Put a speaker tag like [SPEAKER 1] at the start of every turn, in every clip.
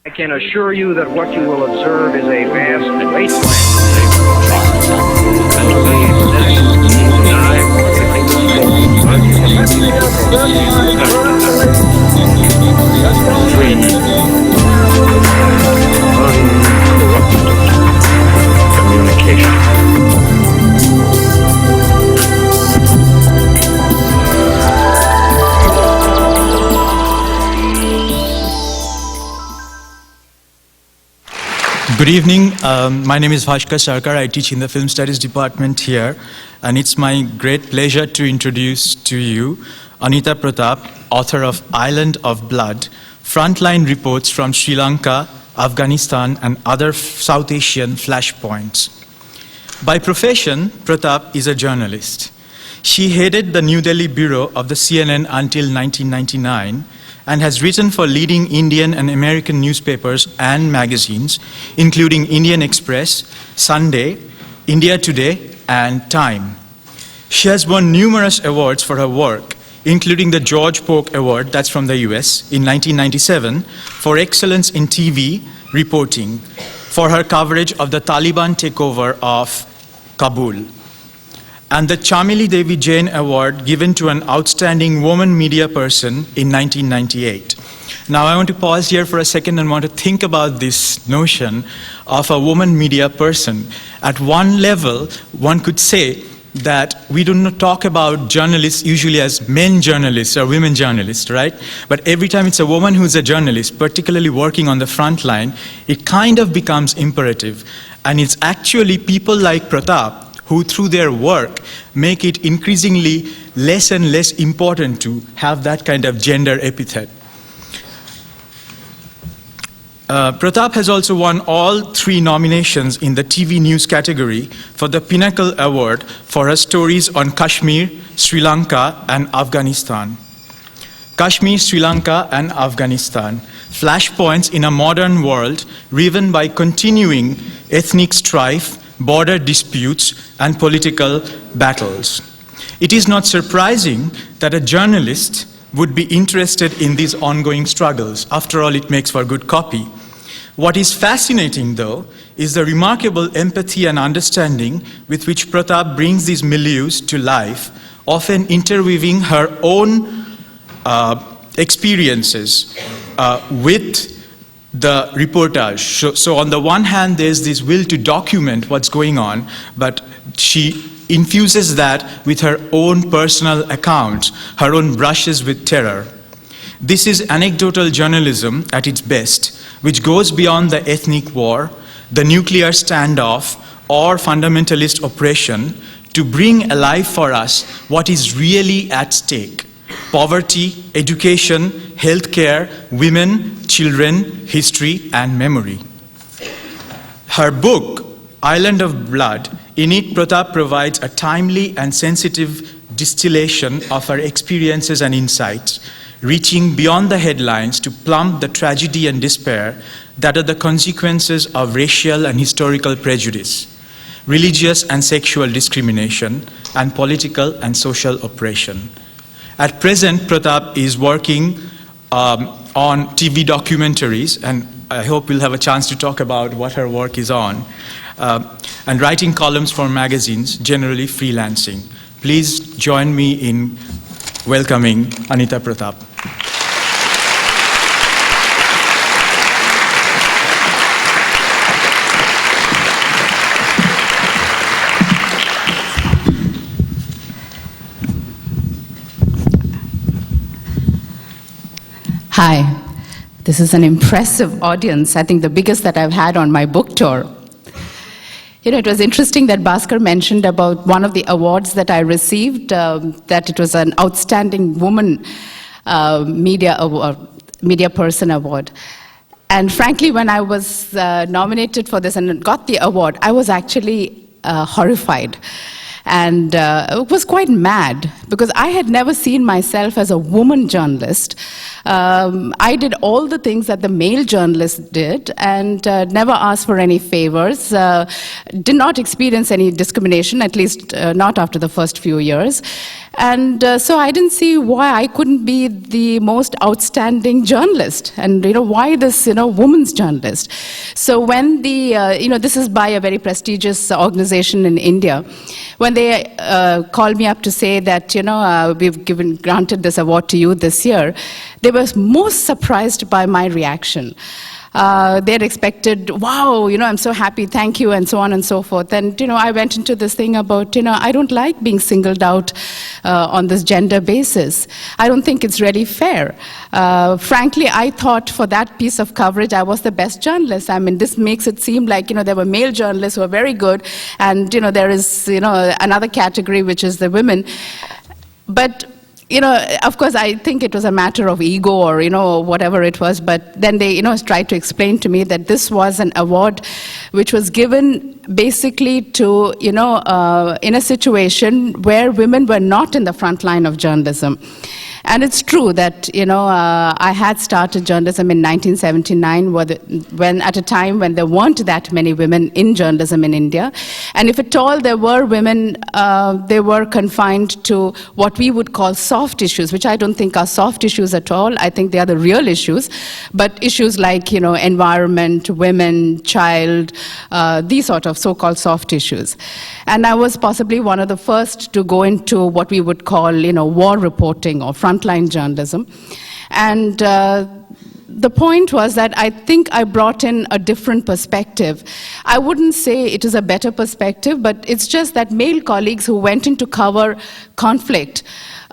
[SPEAKER 1] I can assure you that what you will observe is a vast wasteland. Communication.
[SPEAKER 2] Good evening. My name is Bhaskar Sarkar. I teach in the Film Studies department here, and it's my great pleasure to introduce to you Anita Pratap, author of Island of Blood, Frontline Reports from Sri Lanka, Afghanistan, and other South Asian flashpoints. By profession, Pratap is a journalist. She headed the New Delhi bureau of the CNN until 1999, and has written for leading Indian and American newspapers and magazines, including Indian Express, Sunday, India Today, and Time. She has won numerous awards for her work, including the George Polk Award, that's from the US, in 1997, for excellence in TV reporting, for her coverage of the Taliban takeover of Kabul, and the Chamili Devi Jain Award given to an outstanding woman media person in 1998. Now I want to pause here for a second and want to think about this notion of a woman media person. At one level, one could say that we do not talk about journalists usually as men journalists or women journalists, right? But every time it's a woman who's a journalist, particularly working on the front line, it kind of becomes imperative. And it's actually people like Pratap who through their work make it increasingly less and less important to have that kind of gender epithet. Pratap has also won all 3 nominations in the TV news category for the Pinnacle Award for her stories on Kashmir, Sri Lanka, and Afghanistan. Kashmir, Sri Lanka, and Afghanistan, flashpoints in a modern world riven by continuing ethnic strife, border disputes, and political battles. It is not surprising that a journalist would be interested in these ongoing struggles. After all, it makes for good copy. What is fascinating, though, is the remarkable empathy and understanding with which Pratap brings these milieus to life, often interweaving her own experiences with the reportage. So on the one hand, there's this will to document what's going on, but she infuses that with her own personal accounts, her own brushes with terror. This is anecdotal journalism at its best, which goes beyond the ethnic war, the nuclear standoff, or fundamentalist oppression to bring alive for us what is really at stake: poverty, education, healthcare, women, children, history, and memory. Her book, Island of Blood, in it Pratap provides a timely and sensitive distillation of her experiences and insights, reaching beyond the headlines to plumb the tragedy and despair that are the consequences of racial and historical prejudice, religious and sexual discrimination, and political and social oppression. At present, Pratap is working on TV documentaries, and I hope we'll have a chance to talk about what her work is on, and writing columns for magazines, generally freelancing. Please join me in welcoming Anita Pratap.
[SPEAKER 3] Hi, this is an impressive audience. I think the biggest that I've had on my book tour. You know, it was interesting that Bhaskar mentioned about one of the awards that I received, that it was an Outstanding Woman Media Person Award. And frankly, when I was nominated for this and got the award, I was actually horrified. And it was quite mad, because I had never seen myself as a woman journalist. I did all the things that the male journalists did, and never asked for any favors, did not experience any discrimination, at least not after the first few years. And so I didn't see why I couldn't be the most outstanding journalist, and why this woman's journalist. So when the this is by a very prestigious organization in India, when they called me up to say that we've granted this award to you this year, they were most surprised by my reaction. They had expected, wow, I'm so happy, thank you, and so on and so forth. And, I went into this thing about, I don't like being singled out on this gender basis. I don't think it's really fair. Frankly, I thought for that piece of coverage, I was the best journalist. I mean, this makes it seem like, there were male journalists who are very good, and, there is, another category, which is the women. But of course, I think it was a matter of ego or, whatever it was. But then they, tried to explain to me that this was an award which was given basically to, in a situation where women were not in the front line of journalism. And it's true that, I had started journalism in 1979, when at a time when there weren't that many women in journalism in India. And if at all there were women, they were confined to what we would call soft issues, which I don't think are soft issues at all. I think they are the real issues. But issues like, environment, women, child, these sort of so-called soft issues. And I was possibly one of the first to go into what we would call, war reporting or frontline journalism. And the point was that I think I brought in a different perspective. I wouldn't say it is a better perspective, but it's just that male colleagues who went in to cover conflict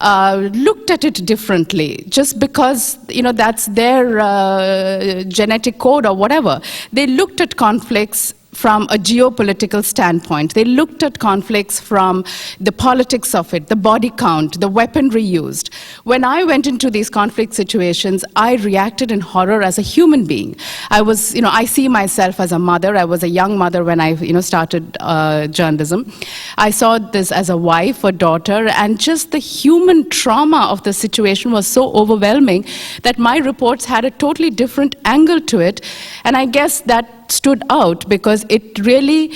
[SPEAKER 3] looked at it differently, just because that's their genetic code or whatever. They looked at conflicts from a geopolitical standpoint. They looked at conflicts from the politics of it, the body count, the weaponry used. When I went into these conflict situations, I reacted in horror as a human being. I was, I see myself as a mother. I was a young mother when I, started journalism. I saw this as a wife, a daughter, and just the human trauma of the situation was so overwhelming that my reports had a totally different angle to it. And I guess that stood out because it really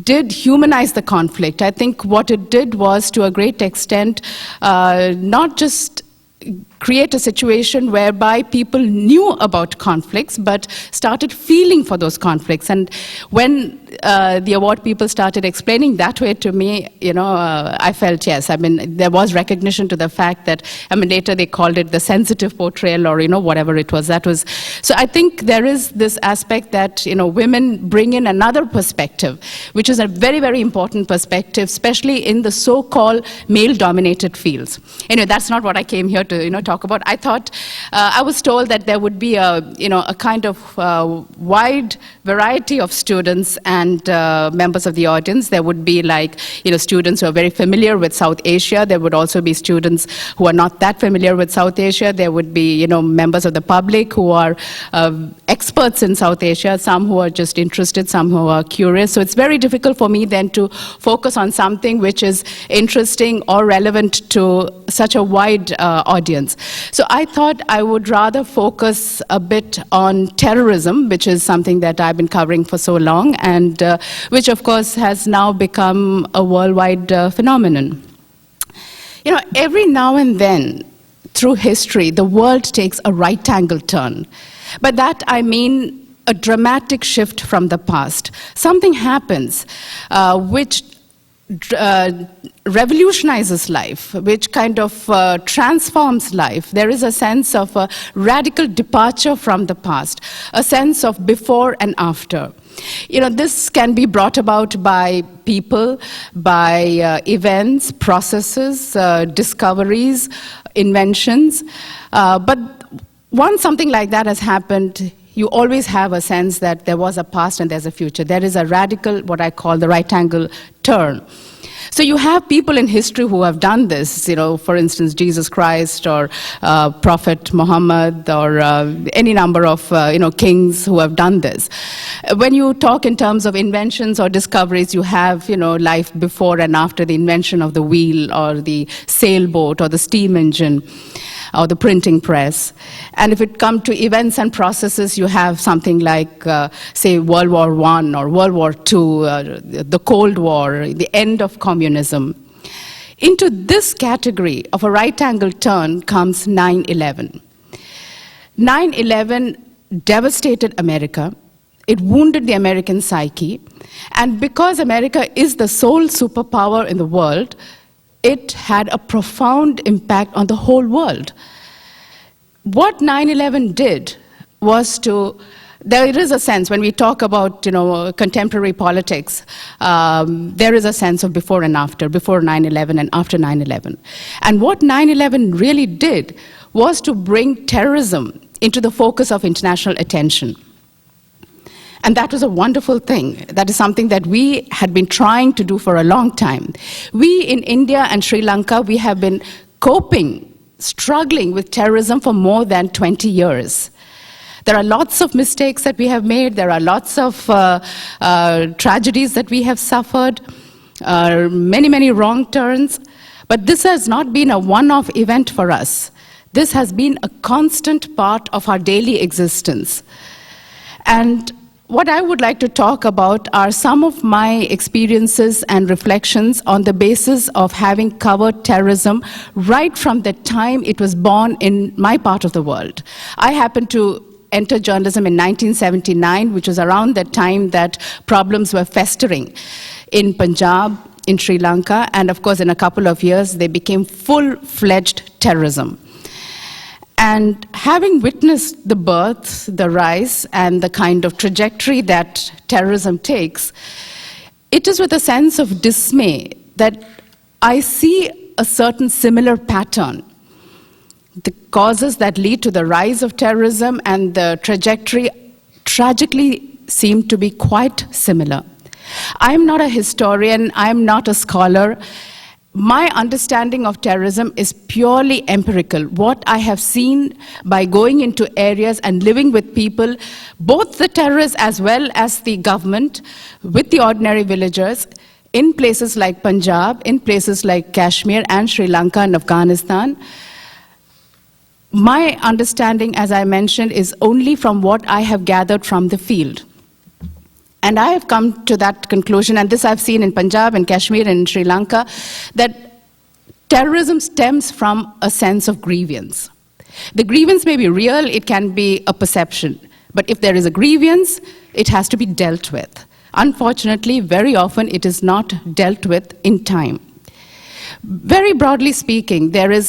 [SPEAKER 3] did humanize the conflict. I think what it did was, to a great extent, not just create a situation whereby people knew about conflicts but started feeling for those conflicts. And when the award people started explaining that way to me, I felt, yes, I mean, there was recognition to the fact that, I mean, later they called it the sensitive portrayal or, whatever it was. That was, so I think there is this aspect that, women bring in another perspective, which is a very, very important perspective, especially in the so-called male-dominated fields. Anyway, that's not what I came here to, talk about. I thought, I was told that there would be a kind of wide variety of students and members of the audience. There would be students who are very familiar with South Asia. There would also be students who are not that familiar with South Asia. There would be, members of the public who are experts in South Asia, some who are just interested, some who are curious. So it's very difficult for me then to focus on something which is interesting or relevant to such a wide audience. So I thought I would rather focus a bit on terrorism, which is something that I've been covering for so long, and which of course has now become a worldwide phenomenon. Every now and then through history, the world takes a right-angle turn. By that I mean a dramatic shift from the past. Something happens which revolutionizes life, which kind of transforms life. There is a sense of a radical departure from the past, a sense of before and after. This can be brought about by people, by events, processes, discoveries, inventions. But once something like that has happened, you always have a sense that there was a past and there's a future. There is a radical, what I call the right angle turn. So you have people in history who have done this, for instance, Jesus Christ or Prophet Muhammad or any number of, kings who have done this. When you talk in terms of inventions or discoveries, you have, life before and after the invention of the wheel or the sailboat or the steam engine or the printing press. And if it comes to events and processes, you have something like, say, World War I or World War II, the Cold War, the end of communism. Into this category of a right-angle turn comes 9/11. 9/11 devastated America. It wounded the American psyche. And because America is the sole superpower in the world, it had a profound impact on the whole world. What 9/11 did was to, there is a sense, when we talk about contemporary politics, there is a sense of before and after, before 9/11 and after 9/11. And what 9/11 really did was to bring terrorism into the focus of international attention. And that was a wonderful thing. That is something that we had been trying to do for a long time. We in India and Sri Lanka, we have been coping, struggling with terrorism for more than 20 years. There are lots of mistakes that we have made. There are lots of tragedies that we have suffered, many, many wrong turns. But this has not been a one-off event for us. This has been a constant part of our daily existence. And what I would like to talk about are some of my experiences and reflections on the basis of having covered terrorism right from the time it was born in my part of the world. I happened to enter journalism in 1979, which was around the time that problems were festering in Punjab, in Sri Lanka, and of course in a couple of years they became full-fledged terrorism. And having witnessed the birth, the rise, and the kind of trajectory that terrorism takes, it is with a sense of dismay that I see a certain similar pattern. The causes that lead to the rise of terrorism and the trajectory tragically seem to be quite similar. I'm not a historian, I'm not a scholar. My understanding of terrorism is purely empirical. What I have seen by going into areas and living with people, both the terrorists as well as the government, with the ordinary villagers, in places like Punjab, in places like Kashmir and Sri Lanka and Afghanistan. My understanding, as I mentioned, is only from what I have gathered from the field. And I have come to that conclusion, and this I've seen in Punjab and Kashmir and in Sri Lanka, that terrorism stems from a sense of grievance. The grievance may be real, it can be a perception. But if there is a grievance, it has to be dealt with. Unfortunately, very often it is not dealt with in time. Very broadly speaking, there are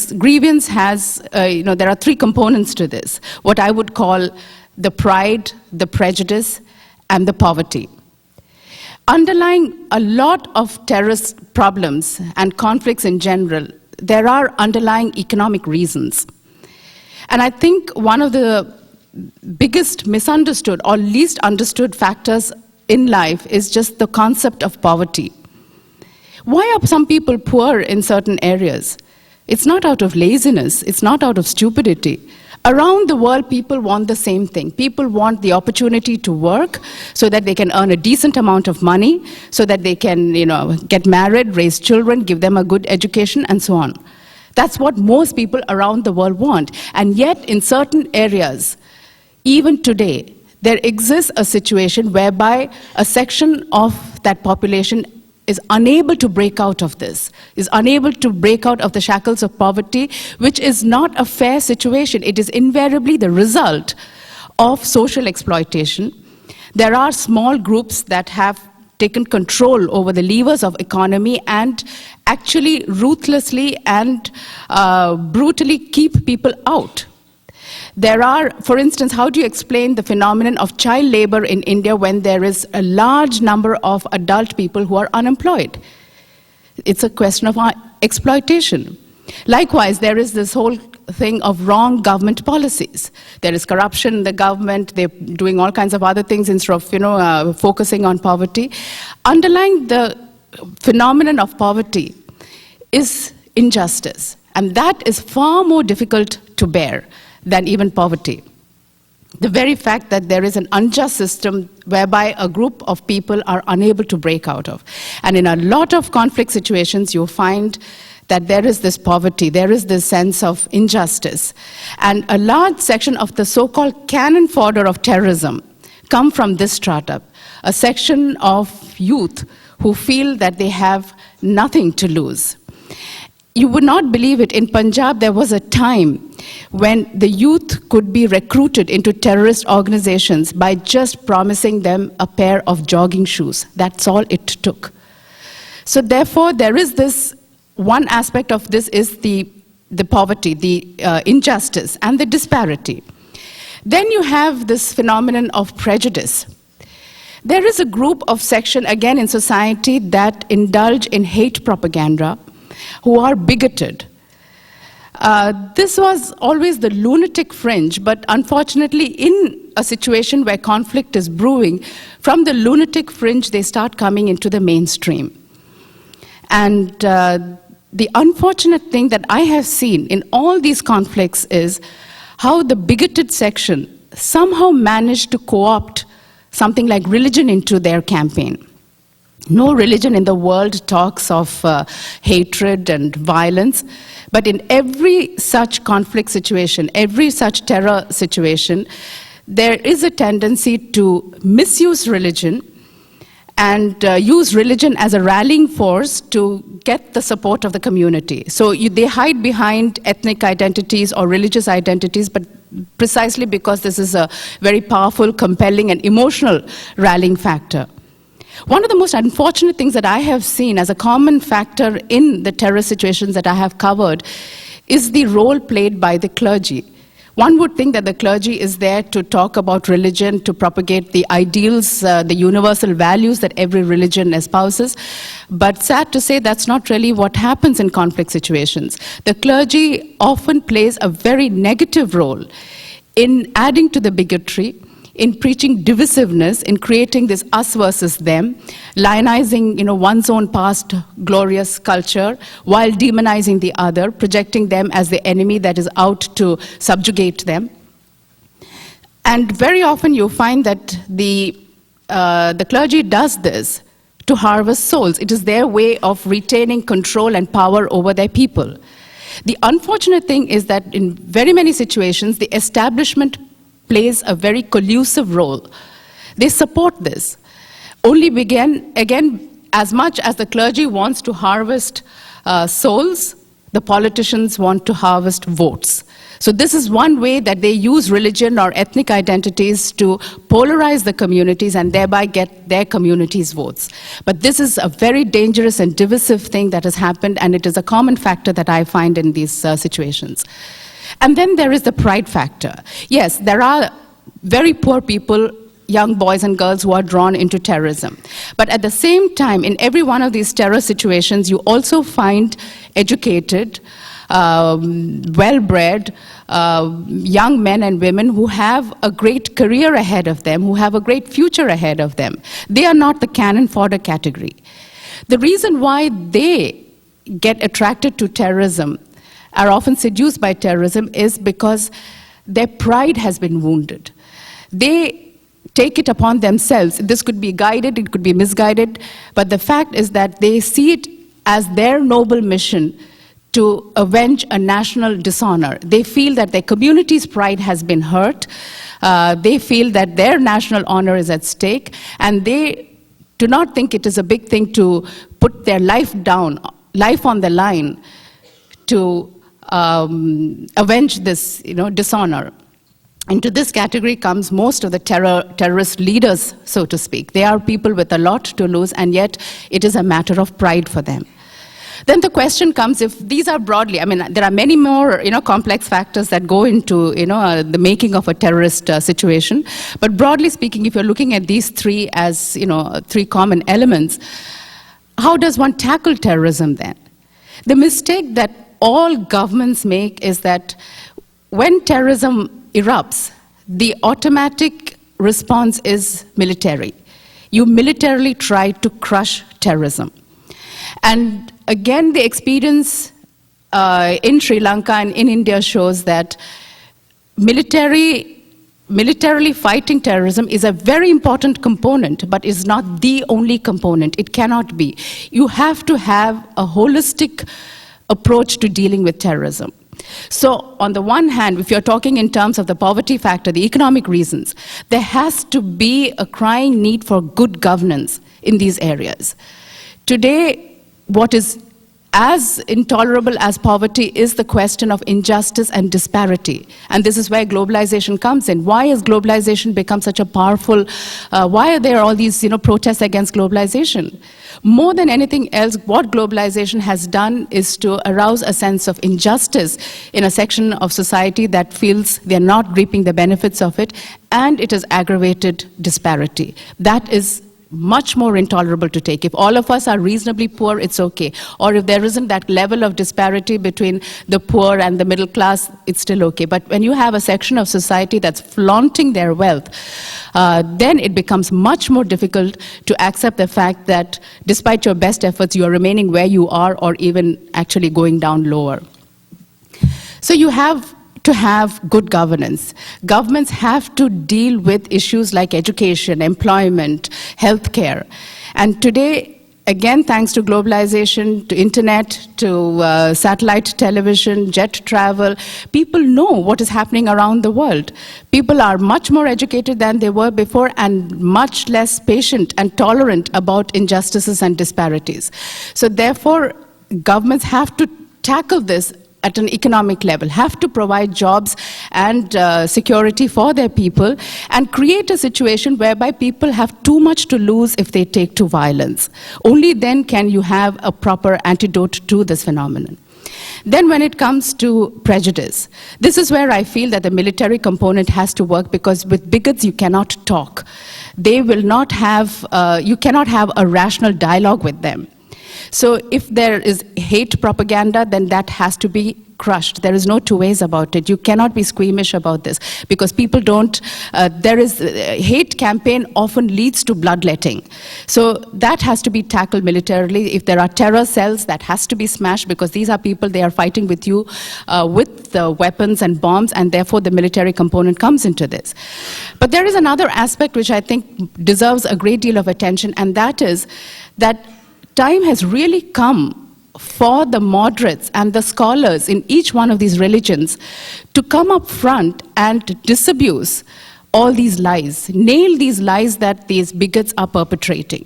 [SPEAKER 3] three components to this. What I would call the pride, the prejudice, and the poverty. Underlying a lot of terrorist problems and conflicts in general, there are underlying economic reasons. And I think one of the biggest misunderstood or least understood factors in life is just the concept of poverty. Why are some people poor in certain areas? It's not out of laziness, it's not out of stupidity. Around the world, people want the same thing. People want the opportunity to work so that they can earn a decent amount of money, so that they can, get married, raise children, give them a good education, and so on. That's what most people around the world want. And yet, in certain areas, even today, there exists a situation whereby a section of that population is unable to break out of this, is unable to break out of the shackles of poverty, which is not a fair situation. It is invariably the result of social exploitation. There are small groups that have taken control over the levers of economy and actually ruthlessly and brutally keep people out. There are, for instance, how do you explain the phenomenon of child labor in India when there is a large number of adult people who are unemployed? It's a question of exploitation. Likewise, there is this whole thing of wrong government policies. There is corruption in the government, they're doing all kinds of other things instead of focusing on poverty. Underlying the phenomenon of poverty is injustice, and that is far more difficult to bear than even poverty. The very fact that there is an unjust system whereby a group of people are unable to break out of. And in a lot of conflict situations, you find that there is this poverty, there is this sense of injustice. And a large section of the so-called cannon fodder of terrorism come from this strata, a section of youth who feel that they have nothing to lose. You would not believe it, in Punjab there was a time when the youth could be recruited into terrorist organizations by just promising them a pair of jogging shoes. That's all it took. So therefore, there is this, one aspect of this is the poverty, the injustice, and the disparity. Then you have this phenomenon of prejudice. There is a group of section, again in society, that indulge in hate propaganda, who are bigoted. This was always the lunatic fringe, but unfortunately in a situation where conflict is brewing, from the lunatic fringe they start coming into the mainstream. And the unfortunate thing that I have seen in all these conflicts is how the bigoted section somehow managed to co-opt something like religion into their campaign. No religion in the world talks of hatred and violence, but in every such conflict situation, every such terror situation, there is a tendency to misuse religion and use religion as a rallying force to get the support of the community. So they hide behind ethnic identities or religious identities, but precisely because this is a very powerful, compelling, and emotional rallying factor. One of the most unfortunate things that I have seen as a common factor in the terror situations that I have covered is the role played by the clergy. One would think that the clergy is there to talk about religion, to propagate the ideals, the universal values that every religion espouses. But sad to say, that's not really what happens in conflict situations. The clergy often plays a very negative role in adding to the bigotry, in preaching divisiveness, in creating this us versus them, lionizing, one's own past glorious culture while demonizing the other, projecting them as the enemy that is out to subjugate them. And very often you find that the clergy does this to harvest souls. It is their way of retaining control and power over their people. The unfortunate thing is that in very many situations, the establishment plays a very collusive role. They support this. Only again, as much as the clergy wants to harvest souls, the politicians want to harvest votes. So this is one way that they use religion or ethnic identities to polarize the communities and thereby get their communities' votes. But this is a very dangerous and divisive thing that has happened, and it is a common factor that I find in these situations. And then there is the pride factor. Yes, there are very poor people, young boys and girls, who are drawn into terrorism. But at the same time, in every one of these terror situations, you also find educated, well-bred young men and women who have a great career ahead of them, who have a great future ahead of them. They are not the cannon fodder category. The reason why they get attracted to terrorism, are often seduced by terrorism, is because their pride has been wounded. They take it upon themselves. This could be guided, it could be misguided, but the fact is that they see it as their noble mission to avenge a national dishonor. They feel that their community's pride has been hurt. They feel that their national honor is at stake, and they do not think it is a big thing to put their life on the line to avenge this, dishonor. Into this category comes most of the terrorist leaders, so to speak. They are people with a lot to lose, and yet it is a matter of pride for them. Then the question comes, if these are broadly, there are many more, complex factors that go into, the making of a terrorist situation. But broadly speaking, if you're looking at these three as, three common elements, how does one tackle terrorism then? The mistake that all governments make is that when terrorism erupts, the automatic response is military. You militarily try to crush terrorism. And again, the experience in Sri Lanka and in India shows that militarily fighting terrorism is a very important component, but is not the only component. It cannot be. You have to have a holistic approach to dealing with terrorism. So on the one hand, if you're talking in terms of the poverty factor, the economic reasons, there has to be a crying need for good governance in these areas. Today, what is as intolerable as poverty is the question of injustice and disparity. And this is where globalization comes in. Why has globalization become such a powerful, why are there all these protests against globalization? More than anything else, what globalization has done is to arouse a sense of injustice in a section of society that feels they're not reaping the benefits of it, and it has aggravated disparity. That is much more intolerable to take. If all of us are reasonably poor, it's okay. Or if there isn't that level of disparity between the poor and the middle class, it's still okay. But when you have a section of society that's flaunting their wealth, then it becomes much more difficult to accept the fact that despite your best efforts, you are remaining where you are or even actually going down lower. So you have to have good governance. Governments have to deal with issues like education, employment, healthcare. And today, again, thanks to globalization, to internet, to satellite television, jet travel, people know what is happening around the world. People are much more educated than they were before and much less patient and tolerant about injustices and disparities. So therefore, governments have to tackle this at an economic level, have to provide jobs and security for their people, and create a situation whereby people have too much to lose if they take to violence. Only then can you have a proper antidote to this phenomenon. Then when it comes to prejudice, this is where I feel that the military component has to work, because with bigots you cannot talk. They will not have, you cannot have a rational dialogue with them. So if there is hate propaganda, then that has to be crushed. There is no two ways about it. You cannot be squeamish about this, because people don't, hate campaign often leads to bloodletting. So that has to be tackled militarily. If there are terror cells, that has to be smashed, because these are people, they are fighting with you with the weapons and bombs, and therefore the military component comes into this. But there is another aspect which I think deserves a great deal of attention, and that is that time has really come for the moderates and the scholars in each one of these religions to come up front and disabuse all these lies, nail these lies that these bigots are perpetrating.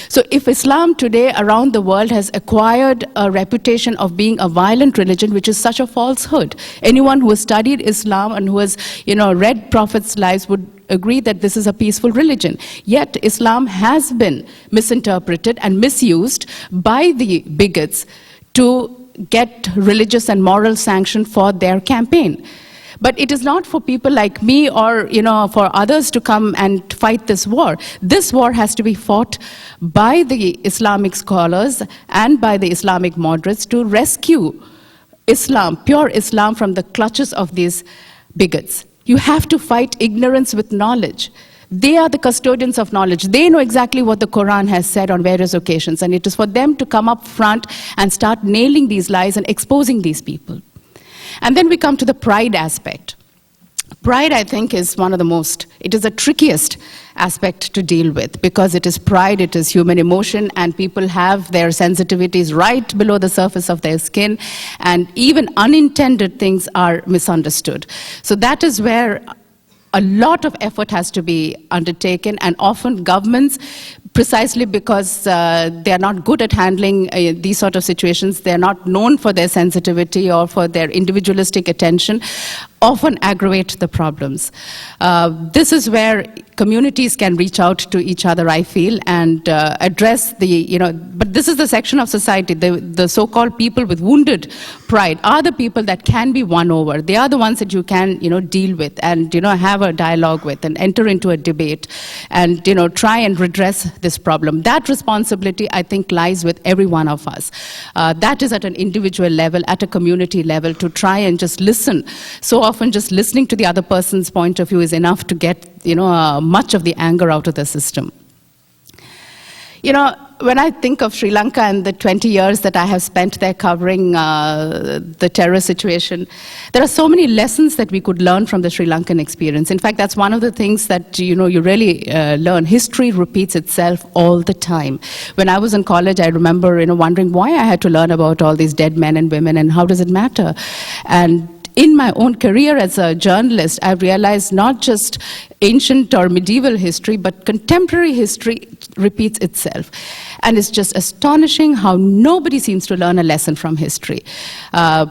[SPEAKER 3] So if Islam today around the world has acquired a reputation of being a violent religion, which is such a falsehood, anyone who has studied Islam and who has read Prophet's lives would agree that this is a peaceful religion. Yet Islam has been misinterpreted and misused by the bigots to get religious and moral sanction for their campaign. But it is not for people like me or for others to come and fight this war. This war has to be fought by the Islamic scholars and by the Islamic moderates to rescue Islam, pure Islam, from the clutches of these bigots. You have to fight ignorance with knowledge. They are the custodians of knowledge. They know exactly what the Quran has said on various occasions, and it is for them to come up front and start nailing these lies and exposing these people. And then we come to the pride aspect. Pride, I think, is one of the it is the trickiest aspect to deal with, because it is pride, it is human emotion, and people have their sensitivities right below the surface of their skin, and even unintended things are misunderstood. So that is where a lot of effort has to be undertaken, and often governments, precisely because they are not good at handling these sort of situations, they are not known for their sensitivity or for their individualistic attention, often aggravate the problems. This is where communities can reach out to each other, I feel, and address but this is the section of society, the so-called people with wounded pride are the people that can be won over. They are the ones that you can, deal with and, have a dialogue with and enter into a debate and, try and redress this problem. That responsibility, I think, lies with every one of us. That is at an individual level, at a community level, to try and just listen. So often just listening to the other person's point of view is enough to get, much of the anger out of the system. When I think of Sri Lanka and the 20 years that I have spent there covering the terror situation, there are so many lessons that we could learn from the Sri Lankan experience. In fact, that's one of the things that you really learn. History repeats itself all the time. When I was in college, I remember wondering why I had to learn about all these dead men and women and how does it matter. And in my own career as a journalist, I've realized not just ancient or medieval history, but contemporary history repeats itself. And it's just astonishing how nobody seems to learn a lesson from history.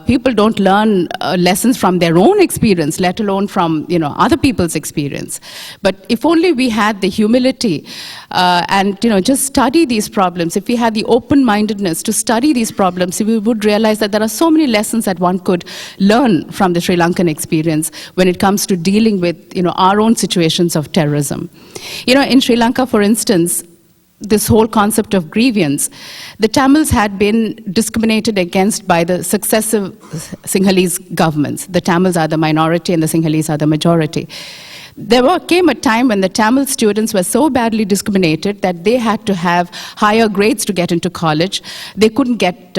[SPEAKER 3] People don't learn lessons from their own experience, let alone from other people's experience. But if only we had the humility and just study these problems, if we had the open-mindedness to study these problems, we would realize that there are so many lessons that one could learn from the Sri Lankan experience when it comes to dealing with our own situations of terrorism. In Sri Lanka, for instance, this whole concept of grievance, the Tamils had been discriminated against by the successive Sinhalese governments. The Tamils are the minority and the Sinhalese are the majority. There came a time when the Tamil students were so badly discriminated that they had to have higher grades to get into college. They couldn't get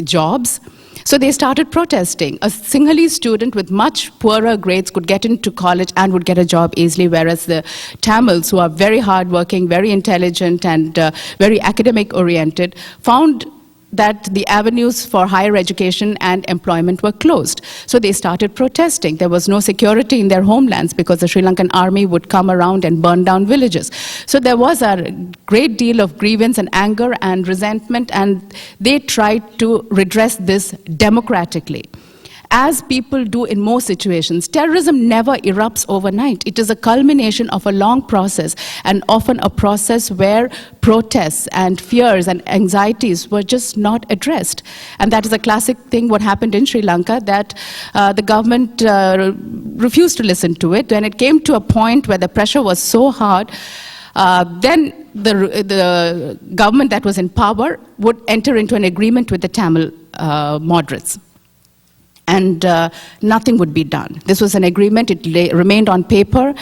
[SPEAKER 3] jobs. So they started protesting. A Sinhalese student with much poorer grades could get into college and would get a job easily, whereas the Tamils, who are very hardworking, very intelligent, and very academic-oriented, found that the avenues for higher education and employment were closed. So they started protesting. There was no security in their homelands because the Sri Lankan army would come around and burn down villages. So there was a great deal of grievance and anger and resentment, and they tried to redress this democratically. As people do in most situations, terrorism never erupts overnight. It is a culmination of a long process, and often a process where protests and fears and anxieties were just not addressed. And that is a classic thing, what happened in Sri Lanka, that the government refused to listen to it. When it came to a point where the pressure was so hard, then the government that was in power would enter into an agreement with the Tamil moderates. And nothing would be done. This was an agreement, it remained on paper,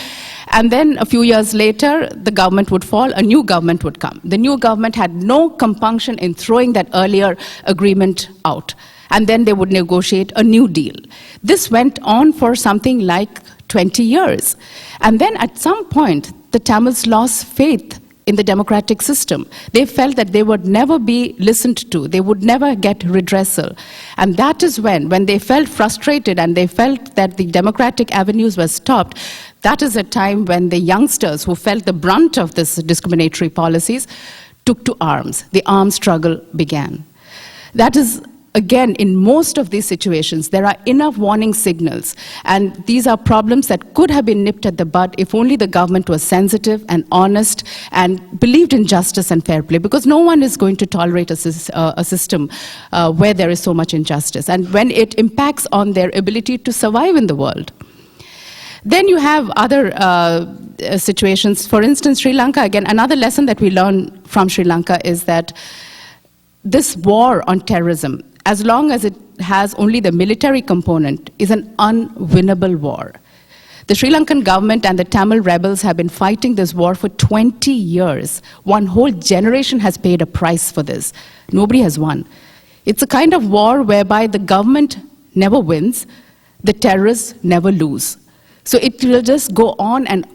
[SPEAKER 3] and then a few years later, the government would fall, a new government would come. The new government had no compunction in throwing that earlier agreement out, and then they would negotiate a new deal. This went on for something like 20 years. And then at some point, the Tamils lost faith in the democratic system. They felt that they would never be listened to, they would never get redressal. And that is when they felt frustrated and they felt that the democratic avenues were stopped, that is a time when the youngsters who felt the brunt of this discriminatory policies took to arms. The armed struggle began. That is, again, in most of these situations, there are enough warning signals, and these are problems that could have been nipped at the bud if only the government was sensitive and honest and believed in justice and fair play, because no one is going to tolerate a system where there is so much injustice, and when it impacts on their ability to survive in the world. Then you have other situations. For instance, Sri Lanka, again, another lesson that we learn from Sri Lanka is that this war on terrorism, as long as it has only the military component, is an unwinnable war. The Sri Lankan government and the Tamil rebels have been fighting this war for 20 years. One whole generation has paid a price for this. Nobody has won. It's a kind of war whereby the government never wins, the terrorists never lose. So it will just go on, and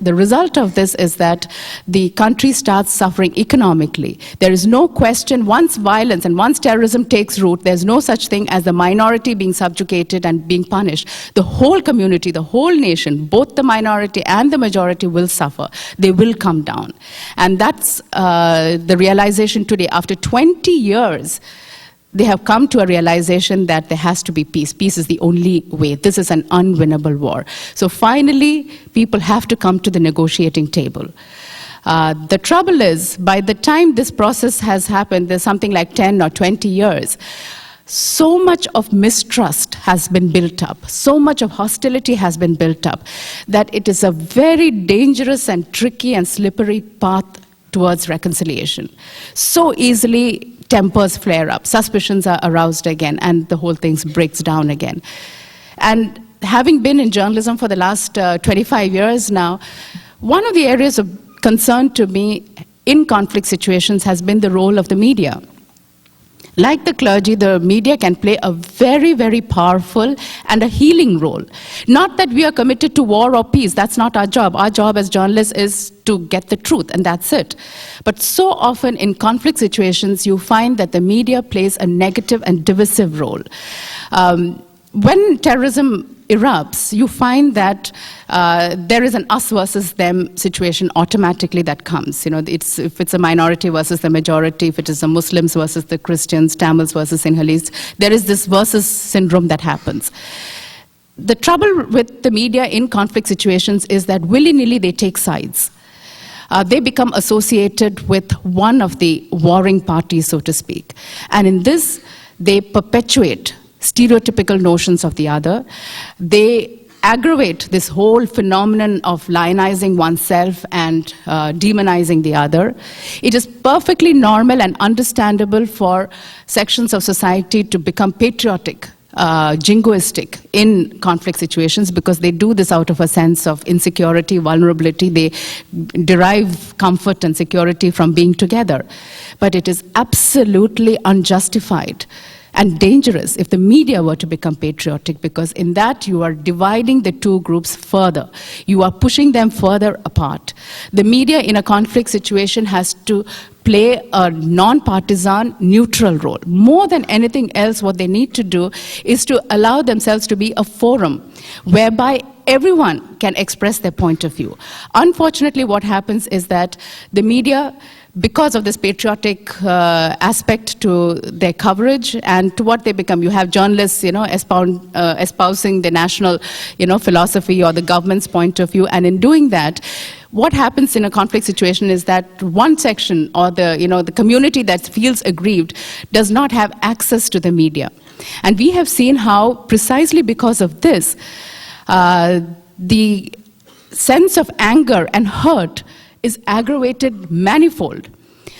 [SPEAKER 3] the result of this is that the country starts suffering economically. There is no question, once violence and once terrorism takes root, there's no such thing as the minority being subjugated and being punished. The whole community, the whole nation, both the minority and the majority will suffer. They will come down. And that's the realization today. After 20 years, they have come to a realization that there has to be peace. Peace is the only way. This is an unwinnable war. So finally, people have to come to the negotiating table. The trouble is, by the time this process has happened, there's something like 10 or 20 years, so much of mistrust has been built up, so much of hostility has been built up, that it is a very dangerous and tricky and slippery path towards reconciliation. So easily tempers flare up, suspicions are aroused again, and the whole thing breaks down again. And having been in journalism for the last 25 years now, one of the areas of concern to me in conflict situations has been the role of the media. Like the clergy, the media can play a very, very powerful and a healing role. Not that we are committed to war or peace, that's not our job. Our job as journalists is to get the truth, and that's it. But so often in conflict situations, you find that the media plays a negative and divisive role. when terrorism erupts, you find that there is an us versus them situation automatically that comes. If it's a minority versus the majority, if it is the Muslims versus the Christians, Tamils versus Sinhalese, there is this versus syndrome that happens. The trouble with the media in conflict situations is that willy-nilly they take sides. They become associated with one of the warring parties, so to speak. And in this, they perpetuate stereotypical notions of the other. They aggravate this whole phenomenon of lionizing oneself and demonizing the other. It is perfectly normal and understandable for sections of society to become patriotic, jingoistic in conflict situations, because they do this out of a sense of insecurity, vulnerability. They derive comfort and security from being together. But it is absolutely unjustified and dangerous if the media were to become patriotic, because in that you are dividing the two groups further. You are pushing them further apart. The media in a conflict situation has to play a non-partisan, neutral role. More than anything else, what they need to do is to allow themselves to be a forum whereby everyone can express their point of view. Unfortunately, what happens is that the media, because of this patriotic aspect to their coverage and to what they become, you have journalists, espousing the national, philosophy or the government's point of view, and in doing that, what happens in a conflict situation is that one section or the community that feels aggrieved does not have access to the media, and we have seen how precisely because of this, the sense of anger and hurt is aggravated manifold.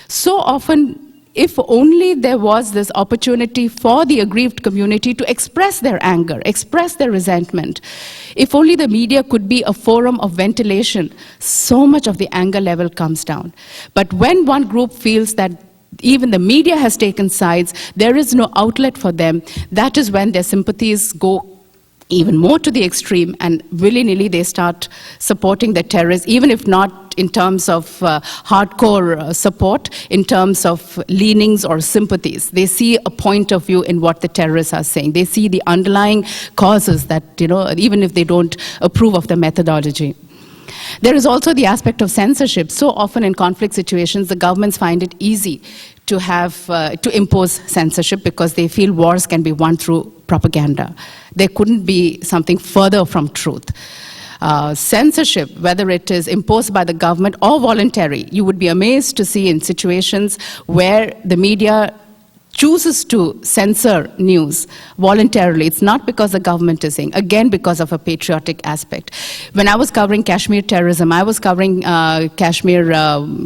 [SPEAKER 3] So often, if only there was this opportunity for the aggrieved community to express their anger, express their resentment, if only the media could be a forum of ventilation, so much of the anger level comes down. But when one group feels that even the media has taken sides, there is no outlet for them, that is when their sympathies go even more to the extreme, and willy-nilly they start supporting the terrorists, even if not in terms of hardcore support, in terms of leanings or sympathies. They see a point of view in what the terrorists are saying. They see the underlying causes that, even if they don't approve of the methodology. There is also the aspect of censorship. So often in conflict situations, the governments find it easy to have to impose censorship because they feel wars can be won through propaganda. There couldn't be something further from truth. Censorship, whether it is imposed by the government or voluntary, you would be amazed to see in situations where the media chooses to censor news voluntarily. It's not because the government is saying, again, because of a patriotic aspect. When I was covering Kashmir terrorism, I was covering Kashmir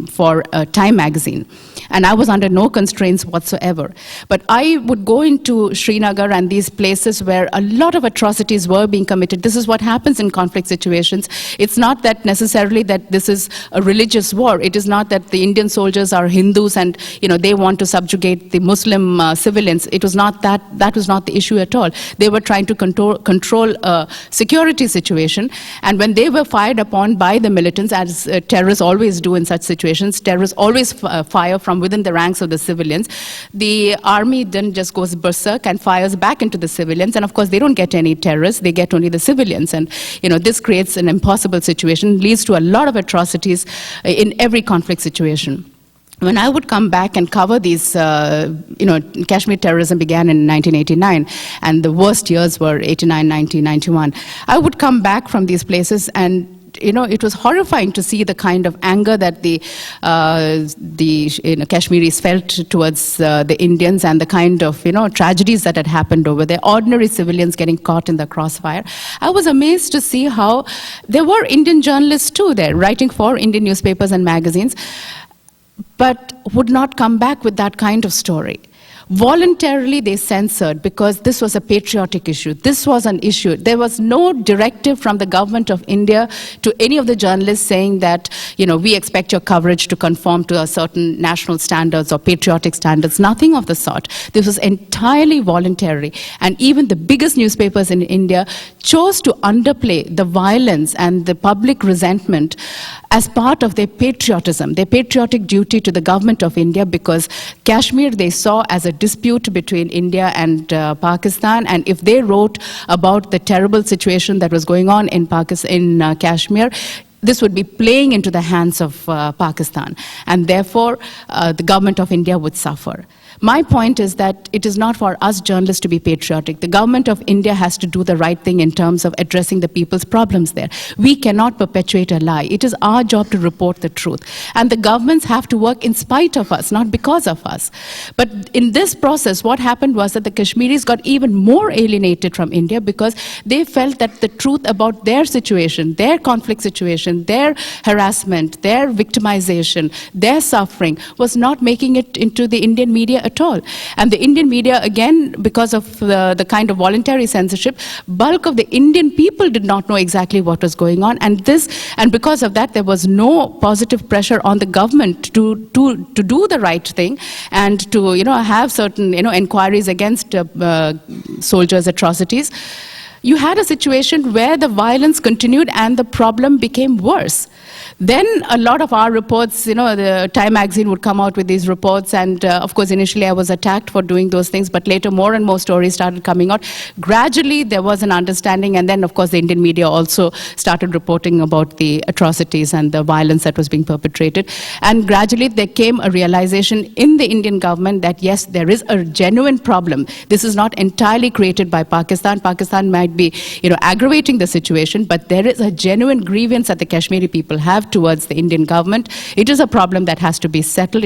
[SPEAKER 3] for Time magazine, and I was under no constraints whatsoever. But I would go into Srinagar and these places where a lot of atrocities were being committed. This is what happens in conflict situations. It's not that necessarily that this is a religious war. It is not that the Indian soldiers are Hindus and they want to subjugate the Muslim civilians. It was not that. That was not the issue at all. They were trying to control a security situation, and when they were fired upon by the militants, as terrorists always do in such situations, terrorists always fire from within the ranks of the civilians. The army then just goes berserk and fires back into the civilians, and of course they don't get any terrorists, they get only the civilians, and this creates an impossible situation, leads to a lot of atrocities in every conflict situation. When I would come back and cover these, Kashmir terrorism began in 1989, and the worst years were 89, 90, 91. I would come back from these places, and it was horrifying to see the kind of anger that the Kashmiris felt towards the Indians, and the kind of tragedies that had happened over there. Ordinary civilians getting caught in the crossfire. I was amazed to see how there were Indian journalists too there, writing for Indian newspapers and magazines, but would not come back with that kind of story. Voluntarily they censored because this was a patriotic issue. This was an issue. There was no directive from the government of India to any of the journalists saying that, we expect your coverage to conform to a certain national standards or patriotic standards. Nothing of the sort. This was entirely voluntary. And even the biggest newspapers in India chose to underplay the violence and the public resentment as part of their patriotism, their patriotic duty to the government of India, because Kashmir they saw as a dispute between India and Pakistan, and if they wrote about the terrible situation that was going on in Kashmir, this would be playing into the hands of Pakistan, and therefore the government of India would suffer. My point is that it is not for us journalists to be patriotic. The government of India has to do the right thing in terms of addressing the people's problems there. We cannot perpetuate a lie. It is our job to report the truth. And the governments have to work in spite of us, not because of us. But in this process, what happened was that the Kashmiris got even more alienated from India because they felt that the truth about their situation, their conflict situation, their harassment, their victimization, their suffering was not making it into the Indian media at all. And the Indian media, again, because of the kind of voluntary censorship, bulk of the Indian people did not know exactly what was going on. And because of that, there was no positive pressure on the government to do the right thing and to have certain inquiries against soldiers' atrocities. You had a situation where the violence continued and the problem became worse. Then a lot of our reports, the Time magazine would come out with these reports, and of course initially I was attacked for doing those things, but later more and more stories started coming out. Gradually there was an understanding, and then of course the Indian media also started reporting about the atrocities and the violence that was being perpetrated. And gradually there came a realization in the Indian government that yes, there is a genuine problem. This is not entirely created by Pakistan. Pakistan might be aggravating the situation, but there is a genuine grievance that the Kashmiri people have towards the Indian government. It is a problem that has to be settled.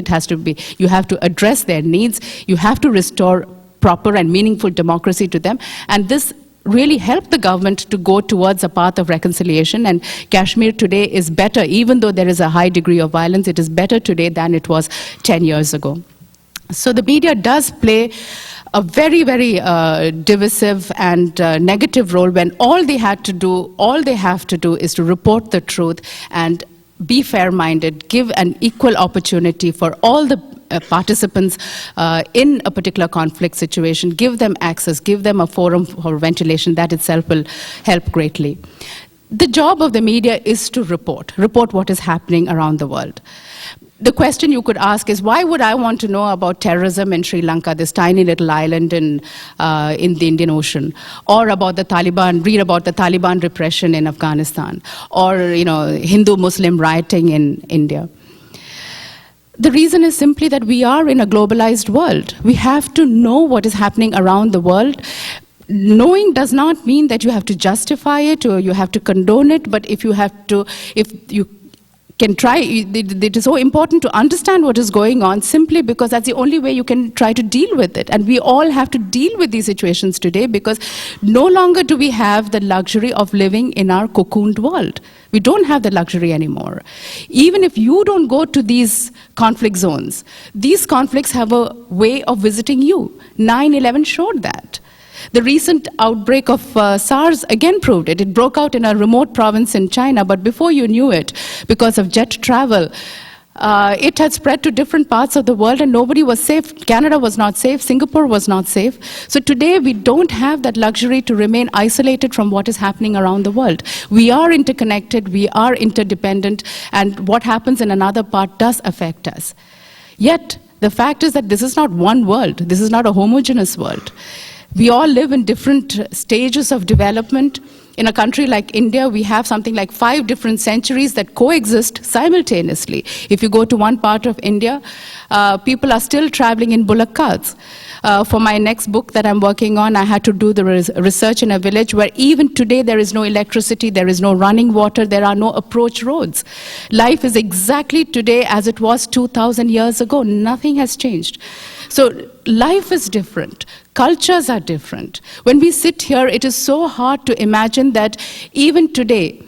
[SPEAKER 3] You have to address their needs. You have to restore proper and meaningful democracy to them. And this really helped the government to go towards a path of reconciliation. And Kashmir today is better, even though there is a high degree of violence, it is better today than it was 10 years ago. So the media does play a very, very divisive and negative role when all they have to do is to report the truth and be fair-minded, give an equal opportunity for all the participants in a particular conflict situation, give them access, give them a forum for ventilation. That itself will help greatly. The job of the media is to report what is happening around the world. The question you could ask is, why would I want to know about terrorism in Sri Lanka, this tiny little island in the Indian Ocean, or about the Taliban, read about the Taliban repression in Afghanistan, or Hindu-Muslim rioting in India? The reason is simply that we are in a globalized world. We have to know what is happening around the world. Knowing does not mean that you have to justify it or you have to condone it, but if you can try, it is so important to understand what is going on simply because that's the only way you can try to deal with it. And we all have to deal with these situations today because no longer do we have the luxury of living in our cocooned world. We don't have the luxury anymore. Even if you don't go to these conflict zones, these conflicts have a way of visiting you. 9/11 showed that. The recent outbreak of SARS again proved it. It broke out in a remote province in China, but before you knew it, because of jet travel, it had spread to different parts of the world and nobody was safe. Canada was not safe. Singapore was not safe. So today we don't have that luxury to remain isolated from what is happening around the world. We are interconnected, we are interdependent, and what happens in another part does affect us. Yet, the fact is that this is not one world. This is not a homogeneous world. We all live in different stages of development. In a country like India, we have something like 5 different centuries that coexist simultaneously. If you go to one part of India, people are still traveling in bullock carts. For my next book that I'm working on, I had to do the research in a village where even today there is no electricity, there is no running water, there are no approach roads. Life is exactly today as it was 2,000 years ago. Nothing has changed. So life is different. Cultures are different. When we sit here, it is so hard to imagine that even today,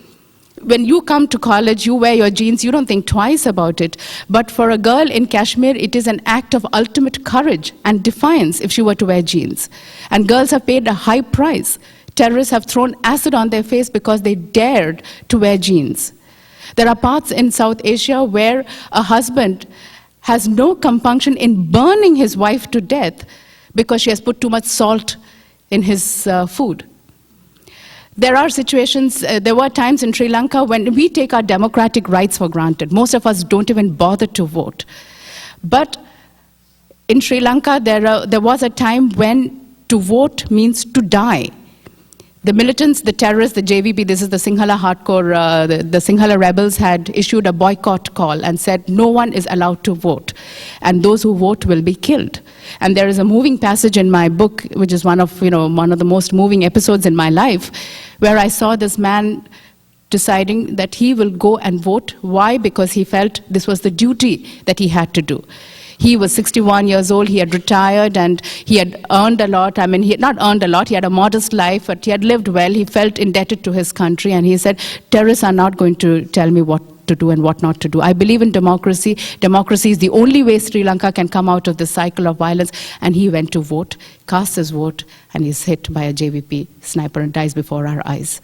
[SPEAKER 3] when you come to college, you wear your jeans, you don't think twice about it. But for a girl in Kashmir, it is an act of ultimate courage and defiance if she were to wear jeans. And girls have paid a high price. Terrorists have thrown acid on their face because they dared to wear jeans. There are parts in South Asia where a husband has no compunction in burning his wife to death because she has put too much salt in his food. There are situations, there were times in Sri Lanka when we take our democratic rights for granted. Most of us don't even bother to vote. But in Sri Lanka, there was a time when to vote means to die. The militants, the terrorists, the JVP, this is the Sinhala hardcore, the Sinhala rebels had issued a boycott call and said no one is allowed to vote, and those who vote will be killed. And there is a moving passage in my book, which is one of the most moving episodes in my life, where I saw this man deciding that he will go and vote. Why? Because he felt this was the duty that he had to do. He was 61 years old, he had retired, and he had earned a lot. I mean, he had not earned a lot, he had a modest life, but he had lived well. He felt indebted to his country, and he said, terrorists are not going to tell me what to do and what not to do. I believe in democracy. Democracy is the only way Sri Lanka can come out of this cycle of violence. And he went to vote, cast his vote, and he's hit by a JVP sniper and dies before our eyes.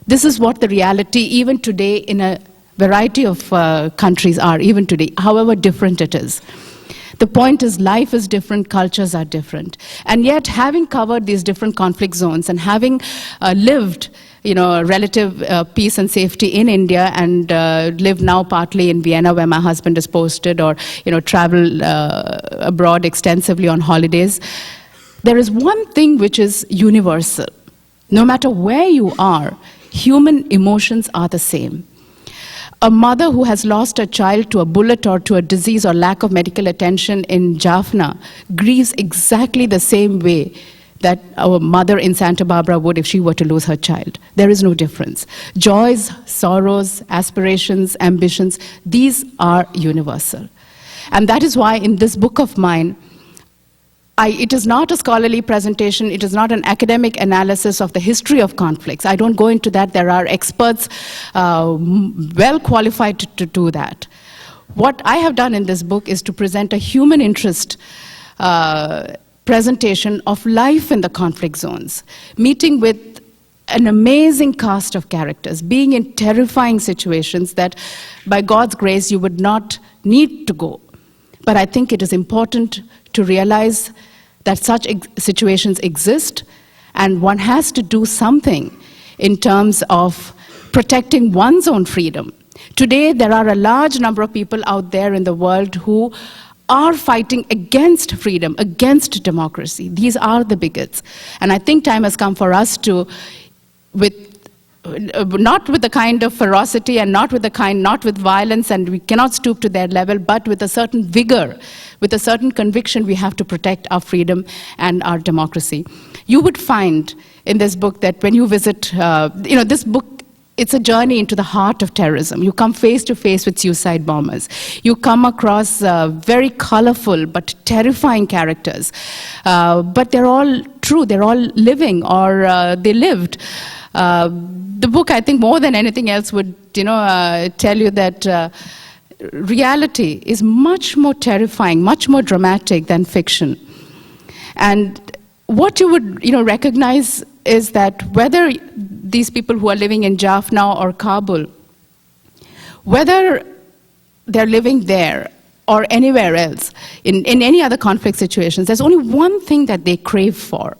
[SPEAKER 3] This is what the reality, even today, in a variety of countries are, even today, however different it is. The point is, life is different, cultures are different. And yet, having covered these different conflict zones and having lived relative peace and safety in India, and live now partly in Vienna, where my husband is posted, or travel abroad extensively on holidays, there is one thing which is universal. No matter where you are, human emotions are the same. A mother who has lost a child to a bullet or to a disease or lack of medical attention in Jaffna grieves exactly the same way that our mother in Santa Barbara would if she were to lose her child. There is no difference. Joys, sorrows, aspirations, ambitions, these are universal. And that is why in this book of mine, it is not a scholarly presentation, it is not an academic analysis of the history of conflicts. I don't go into that. There are experts well qualified to do that. What I have done in this book is to present a human interest presentation of life in the conflict zones, meeting with an amazing cast of characters, being in terrifying situations that by God's grace you would not need to go. But I think it is important to realize that such situations exist, and one has to do something in terms of protecting one's own freedom. Today, there are a large number of people out there in the world who are fighting against freedom, against democracy. These are the bigots. And I think time has come for us to, not with the kind of ferocity and not with violence, and we cannot stoop to their level, but with a certain vigor, with a certain conviction, we have to protect our freedom and our democracy. You would find in this book that when you visit, this book, it's a journey into the heart of terrorism. You come face to face with suicide bombers. You come across very colorful but terrifying characters. But they're all true, they're all living, or they lived. The book, I think, more than anything else would, tell you that reality is much more terrifying, much more dramatic than fiction. And what you would, recognize is that whether these people who are living in Jaffna or Kabul, whether they're living there or anywhere else, in any other conflict situations, there's only one thing that they crave for,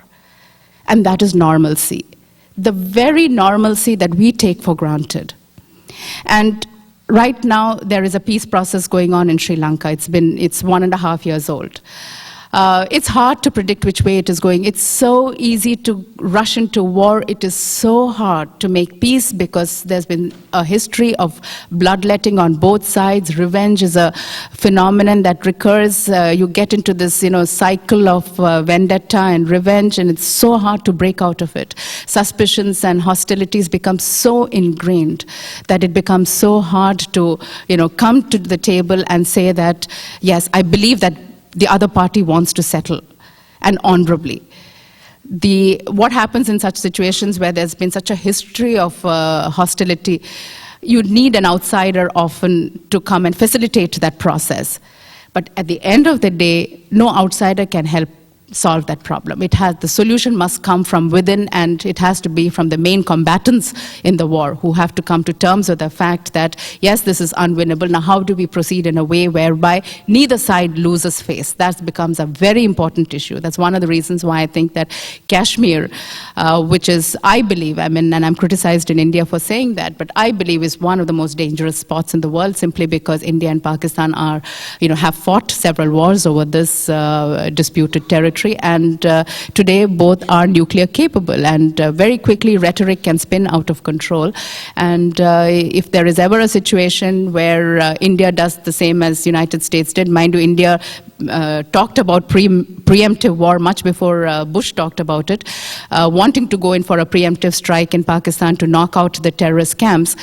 [SPEAKER 3] and that is normalcy. The very normalcy that we take for granted. And right now, there is a peace process going on in Sri Lanka. It's 1.5 years old. It's hard to predict which way it is going. It's so easy to rush into war. It is so hard to make peace because there's been a history of bloodletting on both sides. Revenge is a phenomenon that recurs. You get into this, cycle of vendetta and revenge, and it's so hard to break out of it. Suspicions and hostilities become so ingrained that it becomes so hard to, come to the table and say that, yes, I believe that the other party wants to settle, and honorably. What happens in such situations where there's been such a history of hostility, you need an outsider often to come and facilitate that process. But at the end of the day, no outsider can help solve that problem. The solution must come from within, and it has to be from the main combatants in the war, who have to come to terms with the fact that, yes, this is unwinnable. Now, how do we proceed in a way whereby neither side loses face? That becomes a very important issue. That's one of the reasons why I think that Kashmir, which is, I believe, and I'm criticized in India for saying that, but I believe is one of the most dangerous spots in the world, simply because India and Pakistan have fought several wars over this disputed territory. And today both are nuclear capable, and very quickly rhetoric can spin out of control. And if there is ever a situation where India does the same as United States did, mind you, India talked about preemptive war much before Bush talked about it, wanting to go in for a preemptive strike in Pakistan to knock out the terrorist camps.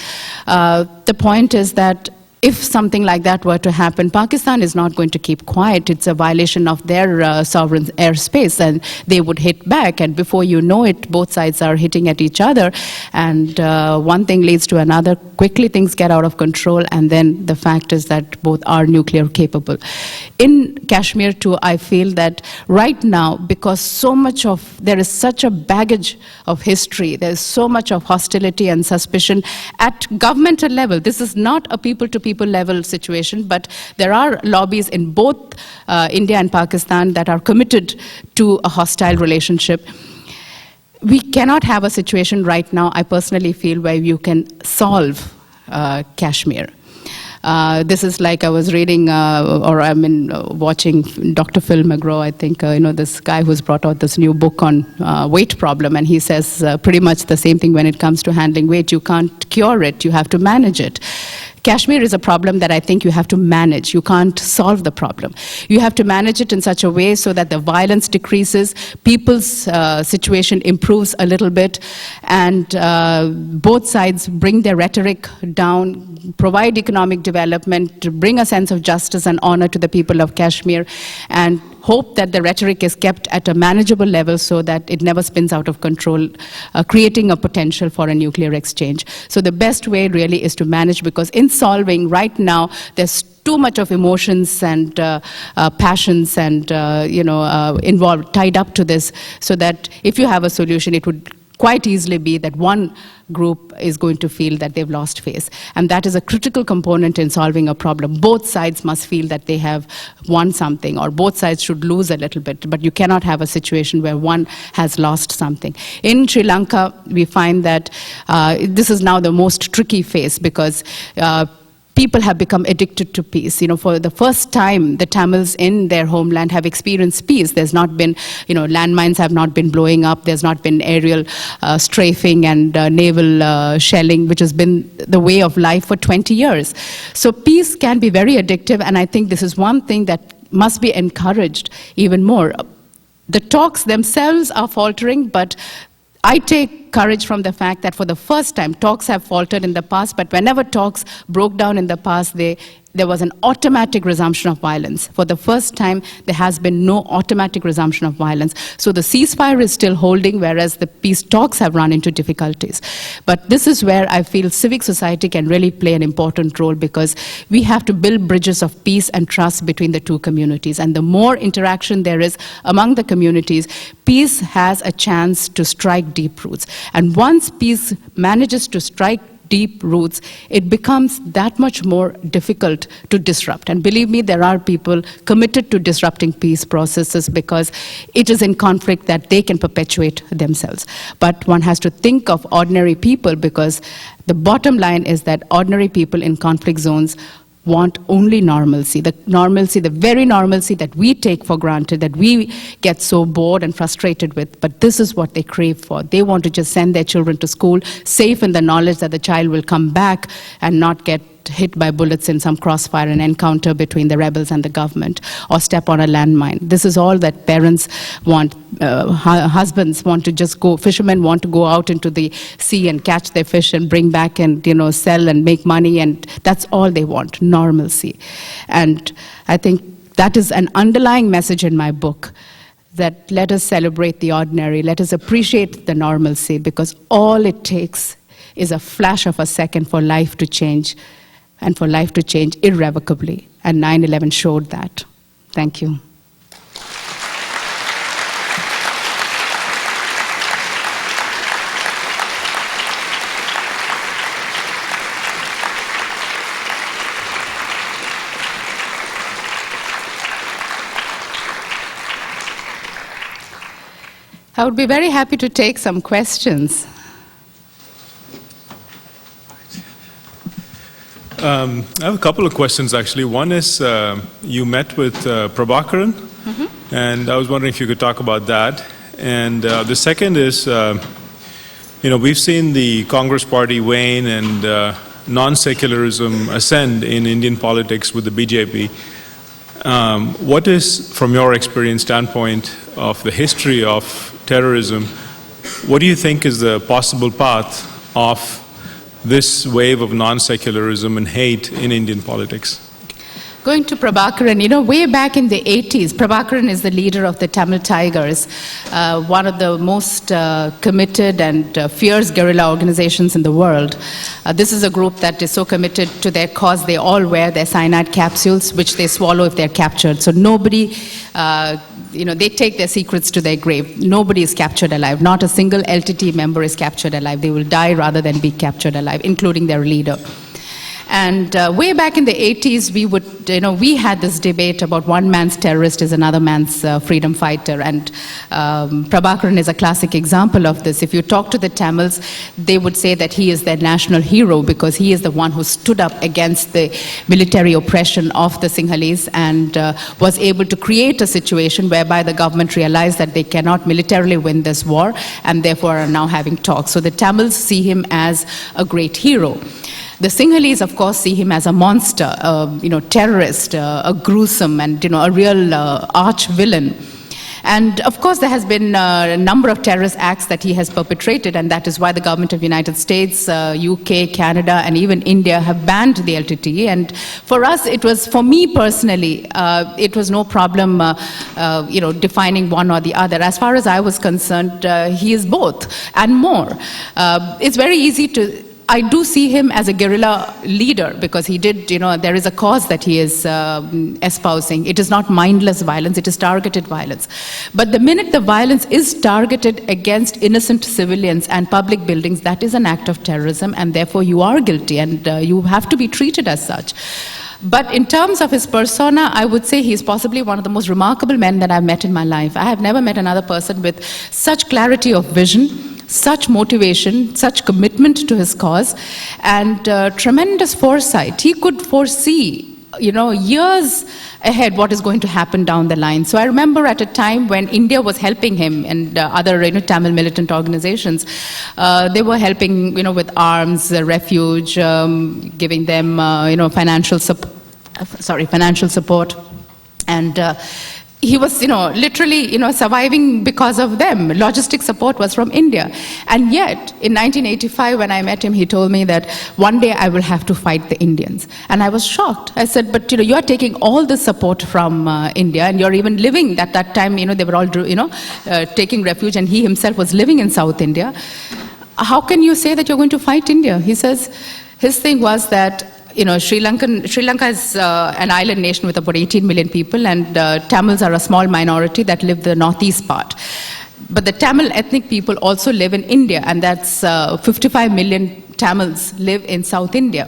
[SPEAKER 3] The point is that if something like that were to happen, Pakistan is not going to keep quiet. It's a violation of their sovereign airspace, and they would hit back. And before you know it, both sides are hitting at each other. And one thing leads to another. Quickly things get out of control. And then the fact is that both are nuclear capable. In Kashmir too, I feel that right now, because there is such a baggage of history, there's so much of hostility and suspicion at governmental level. This is not a people-to-people level situation, but there are lobbies in both India and Pakistan that are committed to a hostile relationship. We cannot have a situation right now, I personally feel, where you can solve Kashmir. This is like I was reading, watching Dr. Phil McGraw, I think, this guy who's brought out this new book on weight problem, and he says pretty much the same thing when it comes to handling weight. You can't cure it, you have to manage it. Kashmir is a problem that I think you have to manage. You can't solve the problem. You have to manage it in such a way so that the violence decreases, people's situation improves a little bit, and both sides bring their rhetoric down, provide economic development, bring a sense of justice and honor to the people of Kashmir, and hope that the rhetoric is kept at a manageable level so that it never spins out of control, creating a potential for a nuclear exchange. So the best way really is to manage, because in solving right now, there's too much of emotions and passions and involved, tied up to this, so that if you have a solution, it would quite easily be that one group is going to feel that they've lost face. And that is a critical component in solving a problem. Both sides must feel that they have won something, or both sides should lose a little bit, but you cannot have a situation where one has lost something. In Sri Lanka, we find that this is now the most tricky phase, because people have become addicted to peace. For the first time, the Tamils in their homeland have experienced peace. There's not been, landmines have not been blowing up. There's not been aerial strafing and naval shelling, which has been the way of life for 20 years. So peace can be very addictive, and I think this is one thing that must be encouraged even more. The talks themselves are faltering, but I take courage from the fact that for the first time, talks have faltered in the past, but whenever talks broke down in the past, there was an automatic resumption of violence. For the first time, there has been no automatic resumption of violence. So the ceasefire is still holding, whereas the peace talks have run into difficulties. But this is where I feel civic society can really play an important role, because we have to build bridges of peace and trust between the two communities. And the more interaction there is among the communities, peace has a chance to strike deep roots. And once peace manages to strike deep roots, it becomes that much more difficult to disrupt. And believe me, there are people committed to disrupting peace processes, because it is in conflict that they can perpetuate themselves. But one has to think of ordinary people, because the bottom line is that ordinary people in conflict zones want only normalcy, the very normalcy that we take for granted, that we get so bored and frustrated with. But this is what they crave for. They want to just send their children to school, safe in the knowledge that the child will come back and not get hit by bullets in some crossfire and encounter between the rebels and the government, or step on a landmine. This is all that parents want. Husbands want to just go, fishermen want to go out into the sea and catch their fish and bring back and sell and make money, and that's all they want, normalcy. And I think that is an underlying message in my book, that let us celebrate the ordinary, let us appreciate the normalcy, because all it takes is a flash of a second for life to change, and for life to change irrevocably. And 9/11 showed that. Thank you. I would be very happy to take some questions.
[SPEAKER 4] I have a couple of questions, actually. One is, you met with Prabhakaran, and I was wondering if you could talk about that. And the second is, we've seen the Congress Party wane and non-secularism ascend in Indian politics with the BJP. What is, from your experience standpoint of the history of terrorism, what do you think is the possible path of this wave of non-secularism and hate in Indian politics?
[SPEAKER 3] Going to Prabhakaran, way back in the 80s, Prabhakaran is the leader of the Tamil Tigers, one of the most committed and fierce guerrilla organizations in the world. This is a group that is so committed to their cause, they all wear their cyanide capsules, which they swallow if they're captured. So nobody, they take their secrets to their grave. Nobody is captured alive. Not a single LTT member is captured alive. They will die rather than be captured alive, including their leader. And way back in the 80s, we had this debate about one man's terrorist is another man's freedom fighter. And Prabhakaran is a classic example of this. If you talk to the Tamils, they would say that he is their national hero because he is the one who stood up against the military oppression of the Sinhalese and was able to create a situation whereby the government realized that they cannot militarily win this war and therefore are now having talks. So the Tamils see him as a great hero. The Sinhalese, of course, see him as a monster, terrorist, a gruesome and, a real arch villain. And of course, there has been a number of terrorist acts that he has perpetrated, and that is why the government of the United States, UK, Canada, and even India have banned the LTTE. And for us, for me personally, it was no problem, defining one or the other. As far as I was concerned, he is both and more. It's very easy I do see him as a guerrilla leader because he did, there is a cause that he is espousing. It is not mindless violence, it is targeted violence. But the minute the violence is targeted against innocent civilians and public buildings, that is an act of terrorism, and therefore you are guilty and you have to be treated as such. But in terms of his persona, I would say he's possibly one of the most remarkable men that I've met in my life. I have never met another person with such clarity of vision, such motivation, such commitment to his cause, and tremendous foresight. He could foresee, years ahead what is going to happen down the line. So I remember at a time when India was helping him and other Tamil militant organizations, they were helping, with arms, refuge, giving them, financial support, and he was, literally, surviving because of them. Logistic support was from India. And yet, in 1985, when I met him, he told me that one day I will have to fight the Indians. And I was shocked. I said, but, you're taking all the support from India, and you're even living, at that time, they were all, taking refuge, and he himself was living in South India. How can you say that you're going to fight India? He says, his thing was that, Sri Lanka is an island nation with about 18 million people, and Tamils are a small minority that live the northeast part. But the Tamil ethnic people also live in India, and that's 55 million Tamils live in South India.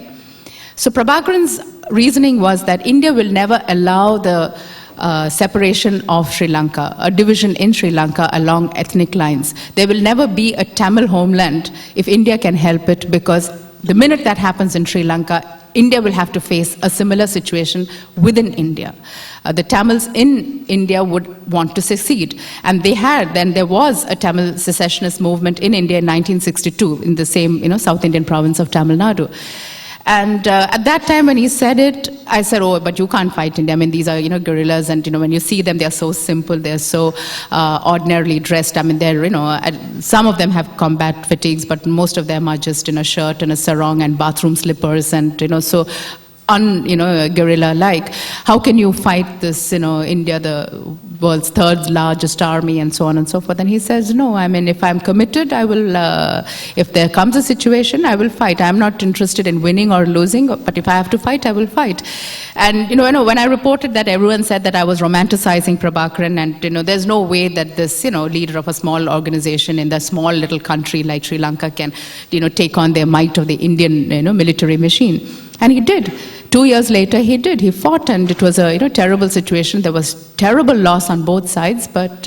[SPEAKER 3] So Prabhakaran's reasoning was that India will never allow the separation of Sri Lanka, a division in Sri Lanka along ethnic lines. There will never be a Tamil homeland if India can help it, because the minute that happens in Sri Lanka, India will have to face a similar situation within India. The Tamils in India would want to secede. And there was a Tamil secessionist movement in India in 1962 in the same, South Indian province of Tamil Nadu. And at that time when he said it, I said, oh, but you can't fight India. I mean, these are, guerrillas, and, when you see them, they're so simple, they're so ordinarily dressed. I mean, they're, some of them have combat fatigues, but most of them are just in a shirt and a sarong and bathroom slippers and, so guerrilla-like. How can you fight this, India, the world's third largest army, and so on and so forth? And he says, no, I mean, if I'm committed, I will, if there comes a situation, I will fight. I'm not interested in winning or losing, but if I have to fight, I will fight. And, when I reported that, everyone said that I was romanticizing Prabhakaran, and, there's no way that this, leader of a small organization in the small little country like Sri Lanka can, take on their might of the Indian, military machine. And he did. 2 years later, he did. He fought, and it was a terrible situation. There was terrible loss on both sides, but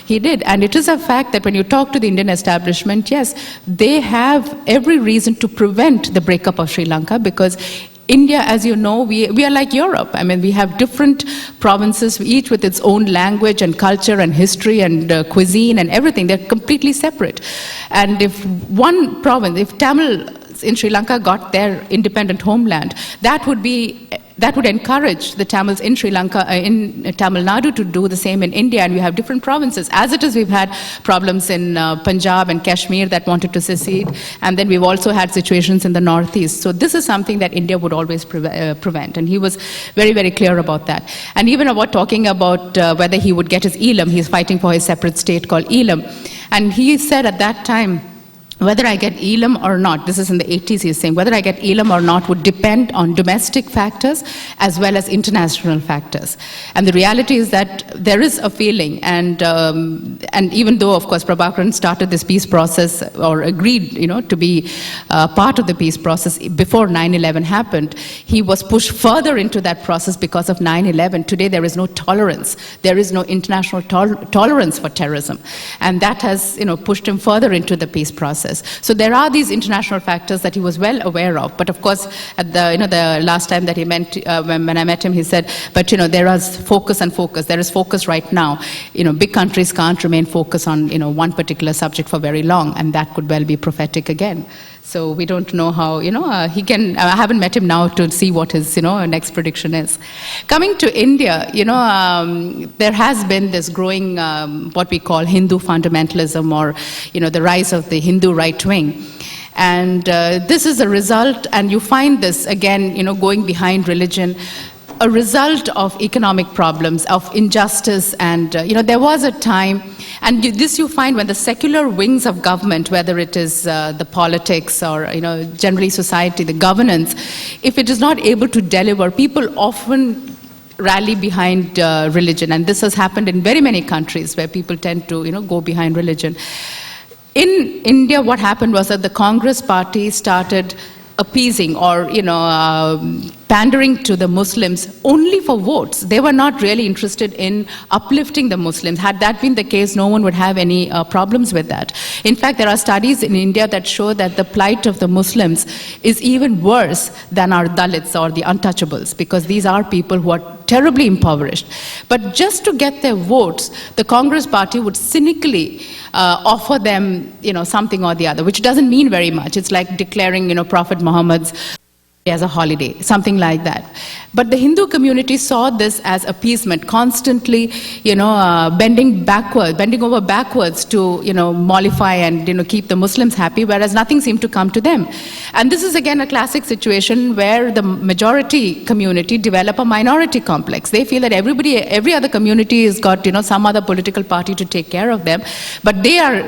[SPEAKER 3] he did. And it is a fact that when you talk to the Indian establishment, yes, they have every reason to prevent the breakup of Sri Lanka, because India, as you know, we are like Europe. I mean, we have different provinces, each with its own language and culture and history and cuisine and everything. They're completely separate. And if one province, if Tamil in Sri Lanka got their independent homeland, that would encourage the Tamils in Sri Lanka, in Tamil Nadu, to do the same in India, and we have different provinces. As it is, we've had problems in Punjab and Kashmir that wanted to secede, and then we've also had situations in the northeast. So this is something that India would always prevent, and he was very, very clear about that. And even about talking about whether he would get his Elam, he's fighting for his separate state called Elam, and he said at that time, whether I get Elam or not, this is in the 80s, he's saying, whether I get Elam or not would depend on domestic factors as well as international factors. And the reality is that there is a feeling, and even though, of course, Prabhakaran started this peace process, or agreed, to be part of the peace process before 9/11 happened, he was pushed further into that process because of 9/11. Today, there is no tolerance. There is no international tolerance for terrorism. And that has, pushed him further into the peace process. So there are these international factors that he was well aware of. But of course, at the last time that he when I met him, he said, but there is focus and focus. There is focus right now. Big countries can't remain focused on one particular subject for very long, and that could well be prophetic again. So we don't know how, he can, I haven't met him now to see what his, next prediction is. Coming to India, there has been this growing, what we call Hindu fundamentalism, or, the rise of the Hindu right wing. And this is a result, and you find this, again, going behind religion, a result of economic problems, of injustice, and there was a time, and this you find when the secular wings of government, whether it is the politics or generally society, the governance, if it is not able to deliver, people often rally behind religion, and this has happened in very many countries where people tend to go behind religion. In India, what happened was that the Congress party started appeasing or pandering to the Muslims only for votes. They were not really interested in uplifting the Muslims. Had that been the case, no one would have any problems with that. In fact, there are studies in India that show that the plight of the Muslims is even worse than our Dalits or the untouchables, because these are people who are terribly impoverished. But just to get their votes, the Congress party would cynically offer them, something or the other, which doesn't mean very much. It's like declaring, Prophet Muhammad's as a holiday, something like that. But the Hindu community saw this as appeasement, constantly, bending over backwards to, mollify and, keep the Muslims happy, whereas nothing seemed to come to them. And this is again a classic situation where the majority community develop a minority complex. They feel that every other community has got, some other political party to take care of them, but they are,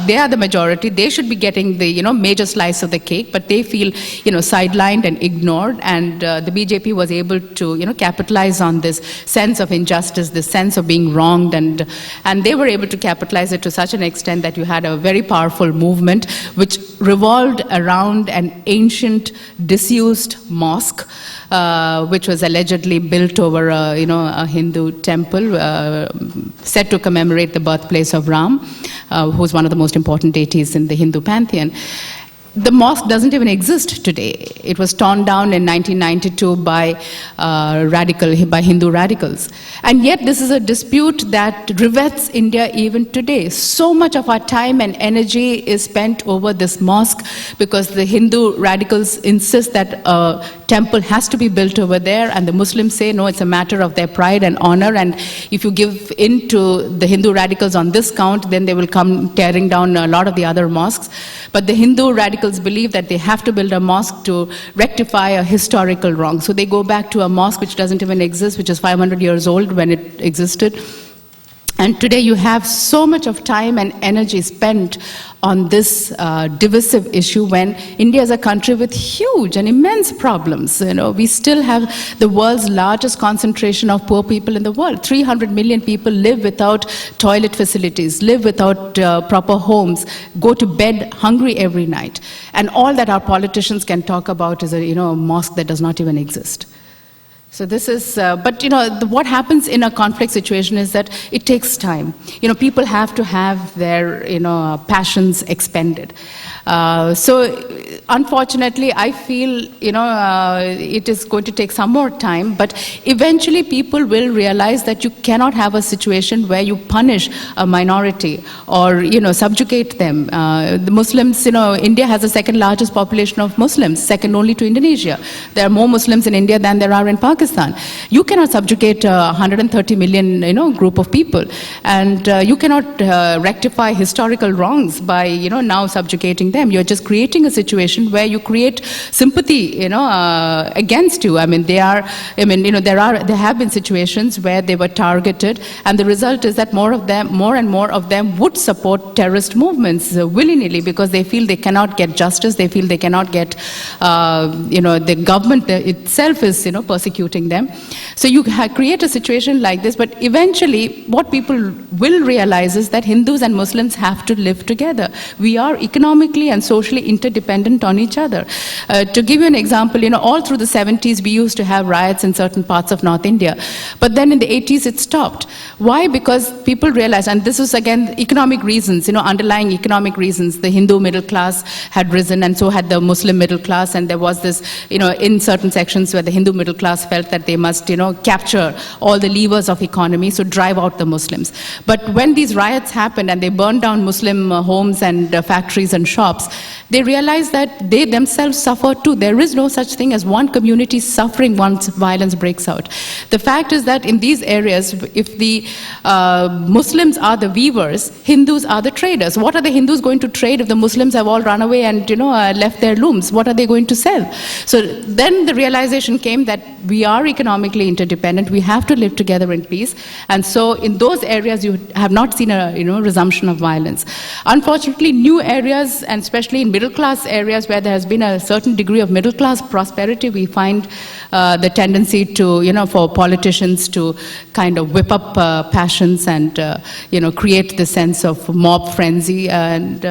[SPEAKER 3] they are the majority. They should be getting the, major slice of the cake, but they feel, sidelined and ignored, and the BJP was able to capitalize on this sense of injustice, this sense of being wronged, and they were able to capitalize it to such an extent that you had a very powerful movement which revolved around an ancient disused mosque which was allegedly built over a Hindu temple said to commemorate the birthplace of Ram, who's one of the most important deities in the Hindu pantheon. The mosque doesn't even exist today. It was torn down in 1992 by Hindu radicals. And yet this is a dispute that rivets India even today. So much of our time and energy is spent over this mosque because the Hindu radicals insist that a temple has to be built over there, and the Muslims say, no, it's a matter of their pride and honor, and if you give in to the Hindu radicals on this count, then they will come tearing down a lot of the other mosques. But the Hindu radicals believe that they have to build a mosque to rectify a historical wrong. So they go back to a mosque which doesn't even exist, which is 500 years old when it existed. And today you have so much of time and energy spent on this divisive issue when India is a country with huge and immense problems. You know, we still have the world's largest concentration of poor people in the world. 300 million people live without toilet facilities, live without proper homes, go to bed hungry every night. And all that our politicians can talk about is a mosque that does not even exist. So this is, but what happens in a conflict situation is that it takes time. People have to have their, passions expended. So unfortunately, I feel, it is going to take some more time, but eventually people will realize that you cannot have a situation where you punish a minority or, subjugate them. The Muslims, India has the second largest population of Muslims, second only to Indonesia. There are more Muslims in India than there are in Pakistan. You cannot subjugate a 130 million, group of people, and you cannot rectify historical wrongs by, now subjugating them. You're just creating a situation where you create sympathy, against you. I mean, there have been situations where they were targeted, and the result is that more and more of them would support terrorist movements willy-nilly because they feel they cannot get justice. They feel they cannot get, the government itself is, persecuting them. So you create a situation like this, but eventually what people will realize is that Hindus and Muslims have to live together. We are economically and socially interdependent on each other. To give you an example, all through the 70s we used to have riots in certain parts of North India, but then in the 80s it stopped. Why? Because people realized, and this was again economic reasons, underlying economic reasons. The Hindu middle class had risen and so had the Muslim middle class, and there was this, in certain sections where the Hindu middle class felt that they must, capture all the levers of economy, so drive out the Muslims. But when these riots happened and they burned down Muslim homes and factories and shops, they realized that they themselves suffer too. There is no such thing as one community suffering once violence breaks out. The fact is that in these areas, if the Muslims are the weavers, Hindus are the traders. What are the Hindus going to trade if the Muslims have all run away and left their looms? What are they going to sell? So then the realization came that we are economically interdependent. We have to live together in peace. And so in those areas, you have not seen a resumption of violence. Unfortunately, new areas, and especially in middle-class areas where there has been a certain degree of middle-class prosperity, we find the tendency to, for politicians to kind of whip up passions and, create the sense of mob frenzy, and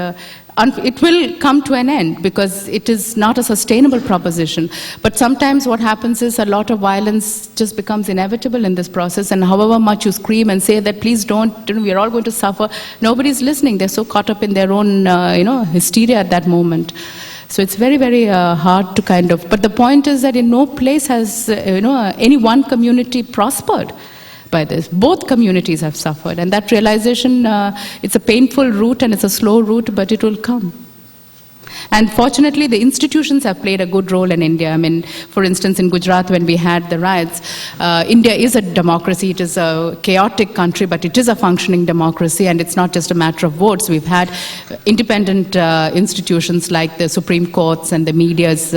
[SPEAKER 3] it will come to an end because it is not a sustainable proposition. But sometimes what happens is a lot of violence just becomes inevitable in this process, and however much you scream and say that please don't, we are all going to suffer, nobody's listening. They're so caught up in their own, hysteria at that moment. So it's very, very hard to kind of, but the point is that in no place has, any one community prospered by this. Both communities have suffered, and that realization, it's a painful route and it's a slow route, but it will come. And fortunately, the institutions have played a good role in India. I mean, for instance, in Gujarat, when we had the riots, India is a democracy. It is a chaotic country, but it is a functioning democracy, and it's not just a matter of votes. We've had independent institutions like the Supreme Courts, and the media is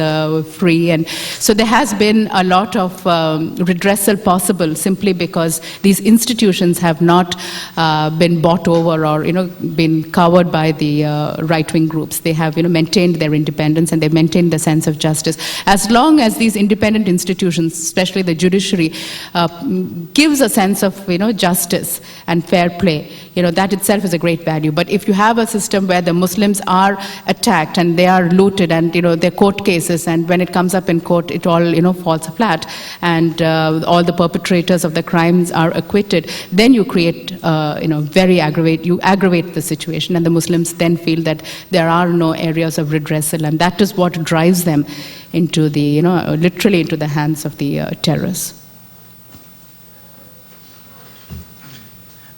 [SPEAKER 3] free. And so there has been a lot of redressal possible simply because these institutions have not been bought over or, been covered by the right-wing groups. They have, maintained their independence, and they maintained the sense of justice. As long as these independent institutions, especially the judiciary, gives a sense of justice and fair play, that itself is a great value. But if you have a system where the Muslims are attacked and they are looted and their court cases, and when it comes up in court, it all falls flat, and all the perpetrators of the crimes are acquitted, then you create you aggravate the situation, and the Muslims then feel that there are no areas of redressal, and that is what drives them into the literally into the hands of the terrorists.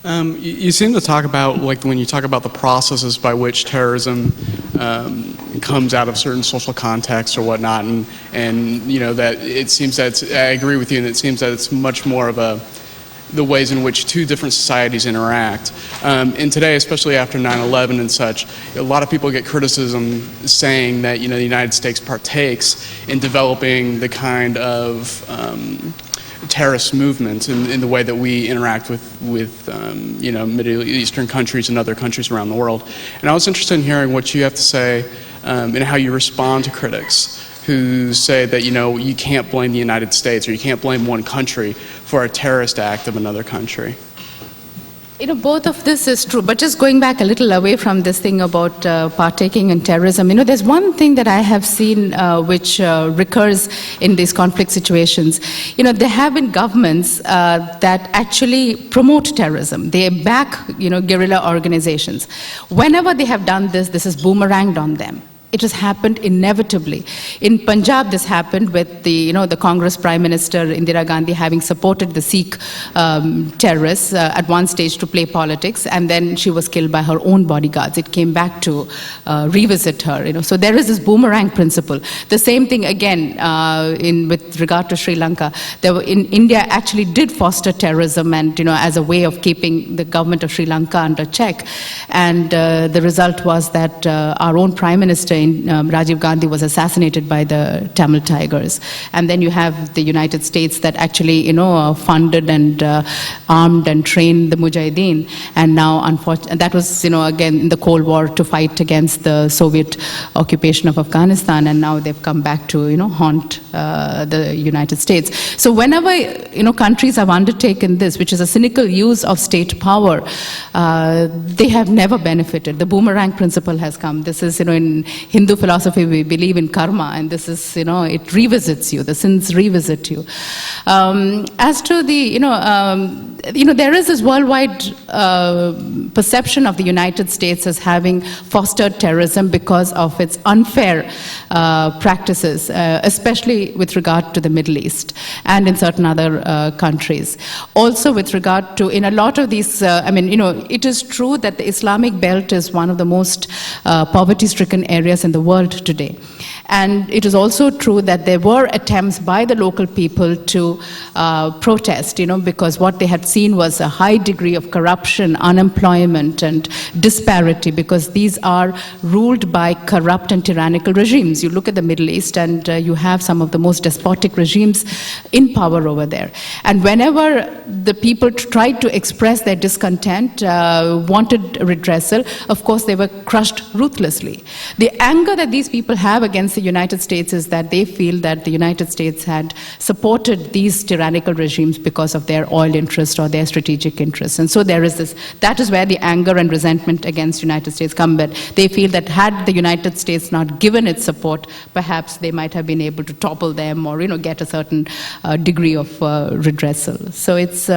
[SPEAKER 5] You seem to talk about, like, when you talk about the processes by which terrorism comes out of certain social contexts or whatnot, and that it seems that I agree with you, and it seems that it's much more of the ways in which two different societies interact. And today, especially after 9/11 and such, a lot of people get criticism saying that the United States partakes in developing the kind of terrorist movements in the way that we interact with Middle Eastern countries and other countries around the world. And I was interested in hearing what you have to say and how you respond to critics who say that you can't blame the United States or you can't blame one country for a terrorist act of another country.
[SPEAKER 3] Both of this is true, but just going back a little away from this thing about partaking in terrorism, there's one thing that I have seen which recurs in these conflict situations. There have been governments that actually promote terrorism. They back, guerrilla organizations. Whenever they have done this, this is boomeranged on them. It has happened inevitably. In Punjab, this happened with the Congress Prime Minister Indira Gandhi having supported the Sikh terrorists at one stage to play politics, and then she was killed by her own bodyguards. It came back to revisit her. So there is this boomerang principle. The same thing again with regard to Sri Lanka. India actually did foster terrorism, and as a way of keeping the government of Sri Lanka under check. And the result was that our own Prime Minister Rajiv Gandhi was assassinated by the Tamil Tigers. And then you have the United States that actually, funded and armed and trained the Mujahideen. And now, unfortunately, that was, again, in the Cold War to fight against the Soviet occupation of Afghanistan. And now they've come back to, haunt the United States. So whenever, countries have undertaken this, which is a cynical use of state power, they have never benefited. The boomerang principle has come. This is, in Hindu philosophy, we believe in karma, and this is, it revisits you. The sins revisit you. As to the, there is this worldwide perception of the United States as having fostered terrorism because of its unfair practices, especially with regard to the Middle East and in certain other countries. Also with regard to, in a lot of these, it is true that the Islamic belt is one of the most poverty-stricken areas in the world today. And it is also true that there were attempts by the local people to protest, because what they had seen was a high degree of corruption, unemployment, and disparity, because these are ruled by corrupt and tyrannical regimes. You look at the Middle East and you have some of the most despotic regimes in power over there. And whenever the people tried to express their discontent, wanted redressal, of course they were crushed ruthlessly. The anger that these people have against the United States is that they feel that the United States had supported these tyrannical regimes because of their oil interest or their strategic interests. And so there is this, that is where the anger and resentment against the United States come. But they feel that had the United States not given its support, perhaps they might have been able to topple them or, get a certain degree of redressal. So it's,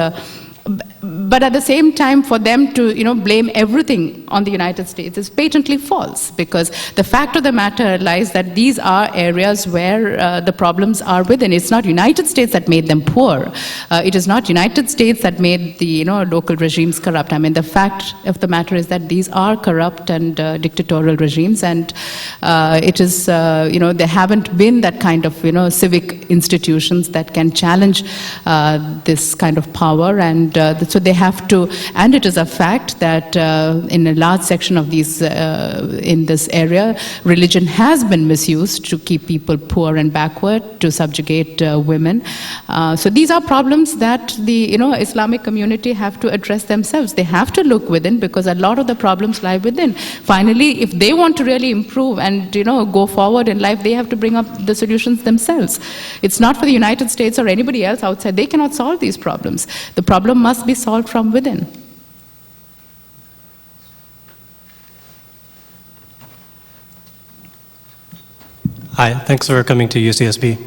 [SPEAKER 3] but at the same time, for them to, blame everything on the United States is patently false, because the fact of the matter lies that these are areas where the problems are within. It's not United States that made them poor. It is not United States that made the, local regimes corrupt. The fact of the matter is that these are corrupt and dictatorial regimes, and it is, there haven't been that kind of, civic institutions that can challenge this kind of power, and so they have to, and it is a fact that in a large section of these, in this area, religion has been misused to keep people poor and backward, to subjugate women. So these are problems that the Islamic community have to address themselves. They have to look within, because a lot of the problems lie within. Finally, if they want to really improve and go forward in life, they have to bring up the solutions themselves. It's not for the United States or anybody else outside. They cannot solve these problems. The problem must be solved from within.
[SPEAKER 6] Hi, thanks for coming to UCSB.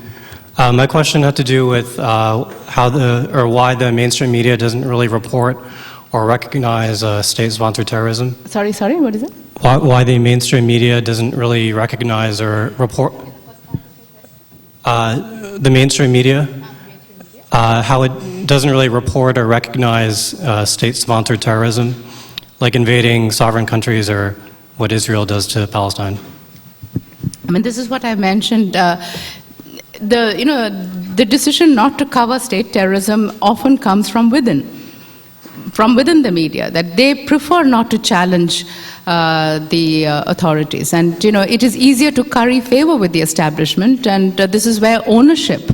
[SPEAKER 6] My question had to do with why the mainstream media doesn't really report or recognize state-sponsored terrorism.
[SPEAKER 3] Sorry, what is it?
[SPEAKER 6] Why the mainstream media doesn't really recognize or report the mainstream media, how it doesn't really report or recognize state-sponsored terrorism, like invading sovereign countries or what Israel does to Palestine.
[SPEAKER 3] This is what I mentioned. The decision not to cover state terrorism often comes from within the media, that they prefer not to challenge the authorities. And, it is easier to curry favor with the establishment, and this is where ownership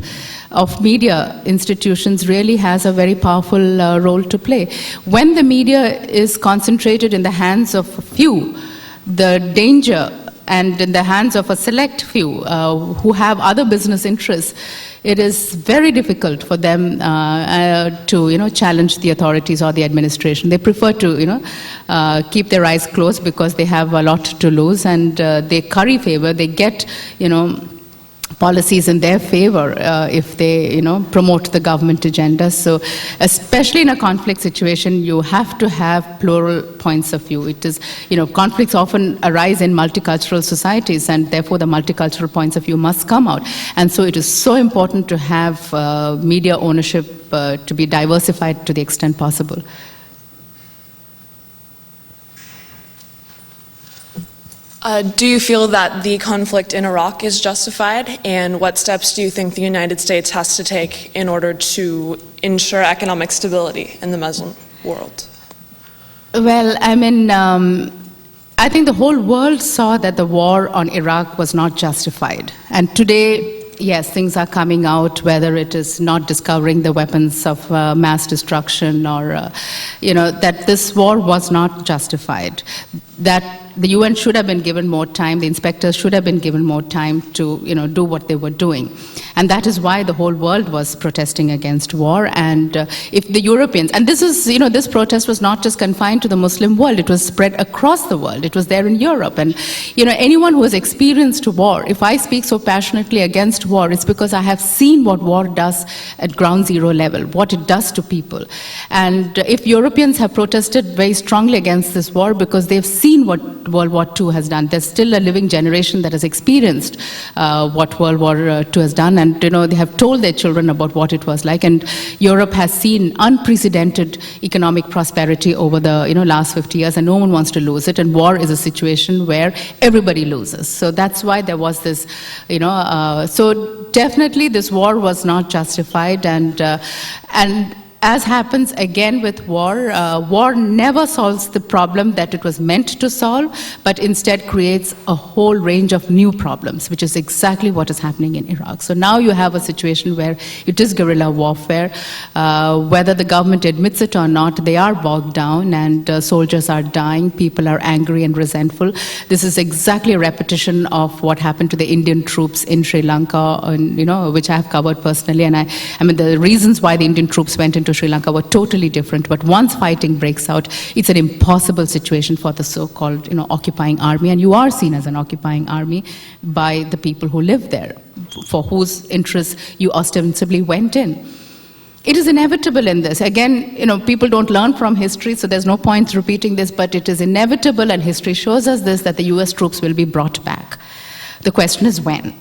[SPEAKER 3] of media institutions really has a very powerful role to play. When the media is concentrated in the hands of a few, the danger, and in the hands of a select few who have other business interests, it is very difficult for them to challenge the authorities or the administration. They prefer to keep their eyes closed because they have a lot to lose, and they curry favor. They get policies in their favor if they promote the government agenda. So especially in a conflict situation, you have to have plural points of view. It is, conflicts often arise in multicultural societies, and therefore the multicultural points of view must come out. And so it is so important to have media ownership to be diversified to the extent possible.
[SPEAKER 7] Do you feel that the conflict in Iraq is justified, and what steps do you think the United States has to take in order to ensure economic stability in the Muslim world?
[SPEAKER 3] Well, I think the whole world saw that the war on Iraq was not justified. And today, yes, things are coming out, whether it is not discovering the weapons of mass destruction or, that this war was not justified. That the UN should have been given more time, the inspectors should have been given more time to, do what they were doing. And that is why the whole world was protesting against war. And if the Europeans, and this is, this protest was not just confined to the Muslim world, it was spread across the world. It was there in Europe. And, anyone who has experienced war, if I speak so passionately against war, it's because I have seen what war does at ground zero level, what it does to people. And if Europeans have protested very strongly against this war because they've seen what World War II has done, there's still a living generation that has experienced what World War II has done, and they have told their children about what it was like. And Europe has seen unprecedented economic prosperity over the last 50 years, and no one wants to lose it. And war is a situation where everybody loses. So that's why there was this, so definitely this war was not justified, and as happens again with war, war never solves the problem that it was meant to solve, but instead creates a whole range of new problems, which is exactly what is happening in Iraq. So now you have a situation where it is guerrilla warfare. Whether the government admits it or not, they are bogged down, and soldiers are dying, people are angry and resentful. This is exactly a repetition of what happened to the Indian troops in Sri Lanka, and, which I have covered personally. And I mean, the reasons why the Indian troops went into Sri Lanka were totally different, but once fighting breaks out, it's an impossible situation for the so-called occupying army, and you are seen as an occupying army by the people who live there, for whose interests you ostensibly went in. It is inevitable in this. Again, people don't learn from history, so there's no point repeating this, but it is inevitable, and history shows us this, that the US troops will be brought back. The question is when.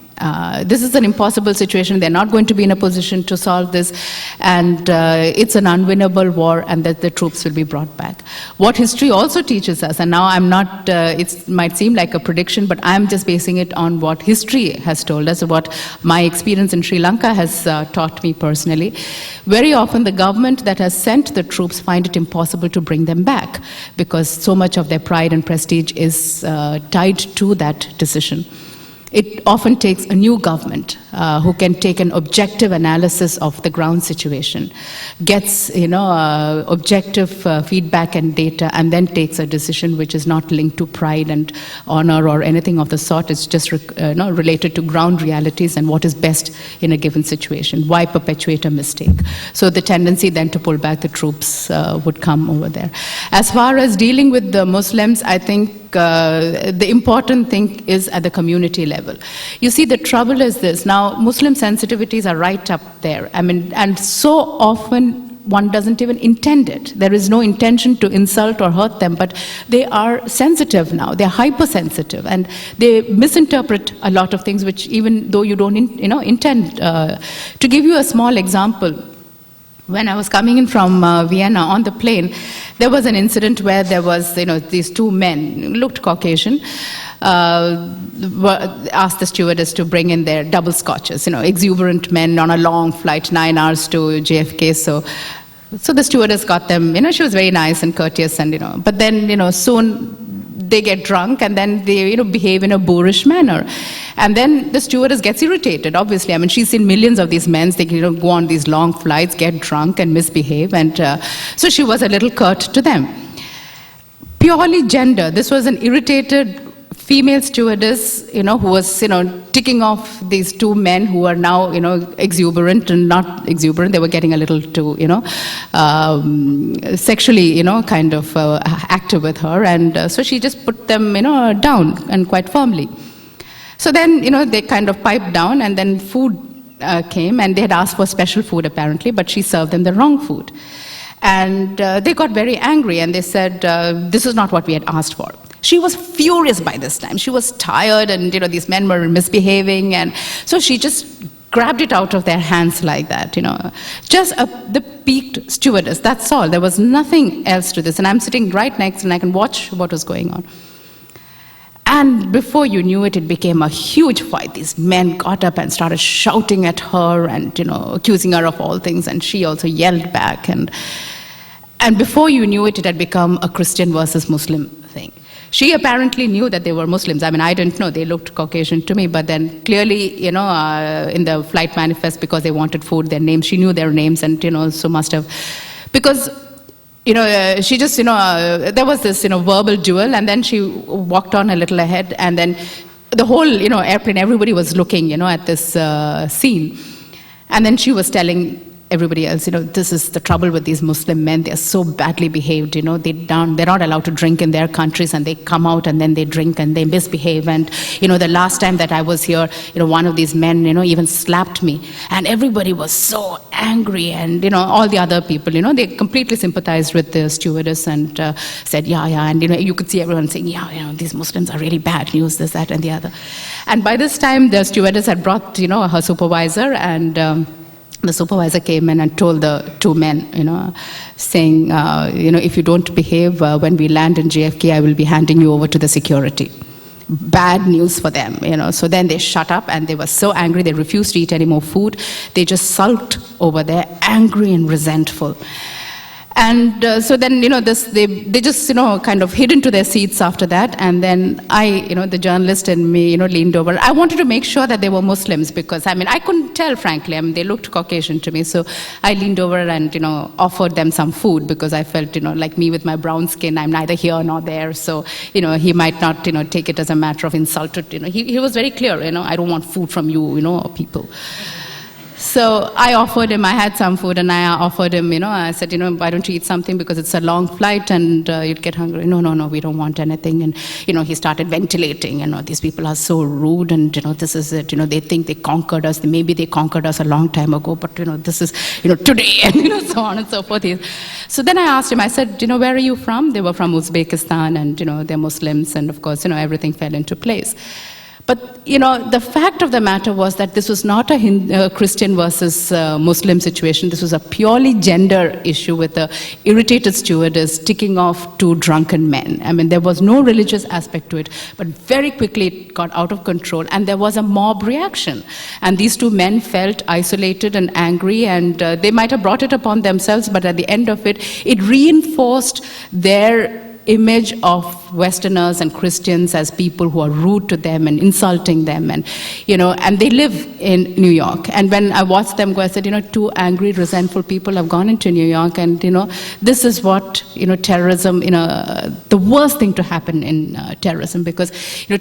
[SPEAKER 3] This is an impossible situation. They're not going to be in a position to solve this, and it's an unwinnable war, and that the troops will be brought back. What history also teaches us, and now I'm not, it might seem like a prediction, but I'm just basing it on what history has told us, what my experience in Sri Lanka has taught me personally. Very often the government that has sent the troops find it impossible to bring them back, because so much of their pride and prestige is tied to that decision. It often takes a new government who can take an objective analysis of the ground situation, gets objective feedback and data, and then takes a decision which is not linked to pride and honor or anything of the sort. It's just related to ground realities and what is best in a given situation. Why perpetuate a mistake? So the tendency then to pull back the troops would come over there. As far as dealing with the Muslims, I think the important thing is at the community level. You see, the trouble is this. Now, Muslim sensitivities are right up there. I mean, and so often one doesn't even intend it. There is no intention to insult or hurt them, but they are sensitive now. They're hypersensitive, and they misinterpret a lot of things, which even though you don't intend. To give you a small example, when I was coming in from Vienna on the plane, there was an incident where there was, these two men, looked Caucasian, asked the stewardess to bring in their double scotches, exuberant men on a long flight, 9 hours to JFK. So the stewardess got them, she was very nice and courteous, and, but then, soon they get drunk and then they behave in a boorish manner. And then the stewardess gets irritated, obviously. I mean, she's seen millions of these men. They go on these long flights, get drunk and misbehave. And so she was a little curt to them. Purely gender. This was an irritated female stewardess, who was, ticking off these two men who are now, exuberant and not exuberant. They were getting a little too, sexually, kind of active with her. And so she just put them, down and quite firmly. So then, they kind of piped down, and then food came, and they had asked for special food apparently, but she served them the wrong food. And they got very angry, and they said, this is not what we had asked for. She was furious by this time. She was tired, and these men were misbehaving, and so she just grabbed it out of their hands like that, Just the peaked stewardess, that's all. There was nothing else to this. And I'm sitting right next, and I can watch what was going on. And before you knew it, it became a huge fight. These men got up and started shouting at her and, accusing her of all things, and she also yelled back. And before you knew it, it had become a Christian versus Muslim thing. She apparently knew that they were Muslims. I mean, I didn't know. They looked Caucasian to me, but then clearly, in the flight manifest, because they wanted food, their names, she knew their names, and, so must have, because, she just, there was this, verbal duel, and then she walked on a little ahead, and then the whole, airplane, everybody was looking, at this scene. And then she was telling everybody else, this is the trouble with these Muslim men. They're so badly behaved, they're not allowed to drink in their countries, and they come out and then they drink and they misbehave. And, the last time that I was here, one of these men, even slapped me. And everybody was so angry, and, all the other people, they completely sympathized with the stewardess and said, yeah, and, you could see everyone saying, yeah, these Muslims are really bad news, this, that, and the other. And by this time, the stewardess had brought, her supervisor, and the supervisor came in and told the two men, saying, if you don't behave when we land in JFK, I will be handing you over to the security. Bad news for them, So then they shut up, and they were so angry, they refused to eat any more food. They just sulked over there, angry and resentful. And so then, they just, kind of hid into their seats after that. And then I, the journalist in me, leaned over. I wanted to make sure that they were Muslims, because, I couldn't tell, frankly. They looked Caucasian to me. So I leaned over and, offered them some food, because I felt, like me with my brown skin, I'm neither here nor there. So, he might not, take it as a matter of insult. He was very clear, I don't want food from you, or people. So I offered him, I had some food, and I offered him, I said, why don't you eat something, because it's a long flight and you'd get hungry. No, we don't want anything. And, he started ventilating, these people are so rude, and, this is it, they think they conquered us. Maybe they conquered us a long time ago, but, this is, today, and, so on and so forth. So then I asked him, I said, where are you from? They were from Uzbekistan, and, they're Muslims, and of course, everything fell into place. But, the fact of the matter was that this was not a Christian versus Muslim situation. This was a purely gender issue with the irritated stewardess ticking off two drunken men. There was no religious aspect to it, but very quickly it got out of control, and there was a mob reaction. And these two men felt isolated and angry, and they might have brought it upon themselves, but at the end of it, it reinforced their image of Westerners and Christians as people who are rude to them and insulting them, and and they live in New York. And when I watched them go, I said, two angry, resentful people have gone into New York, and this is what terrorism, the worst thing to happen in terrorism, because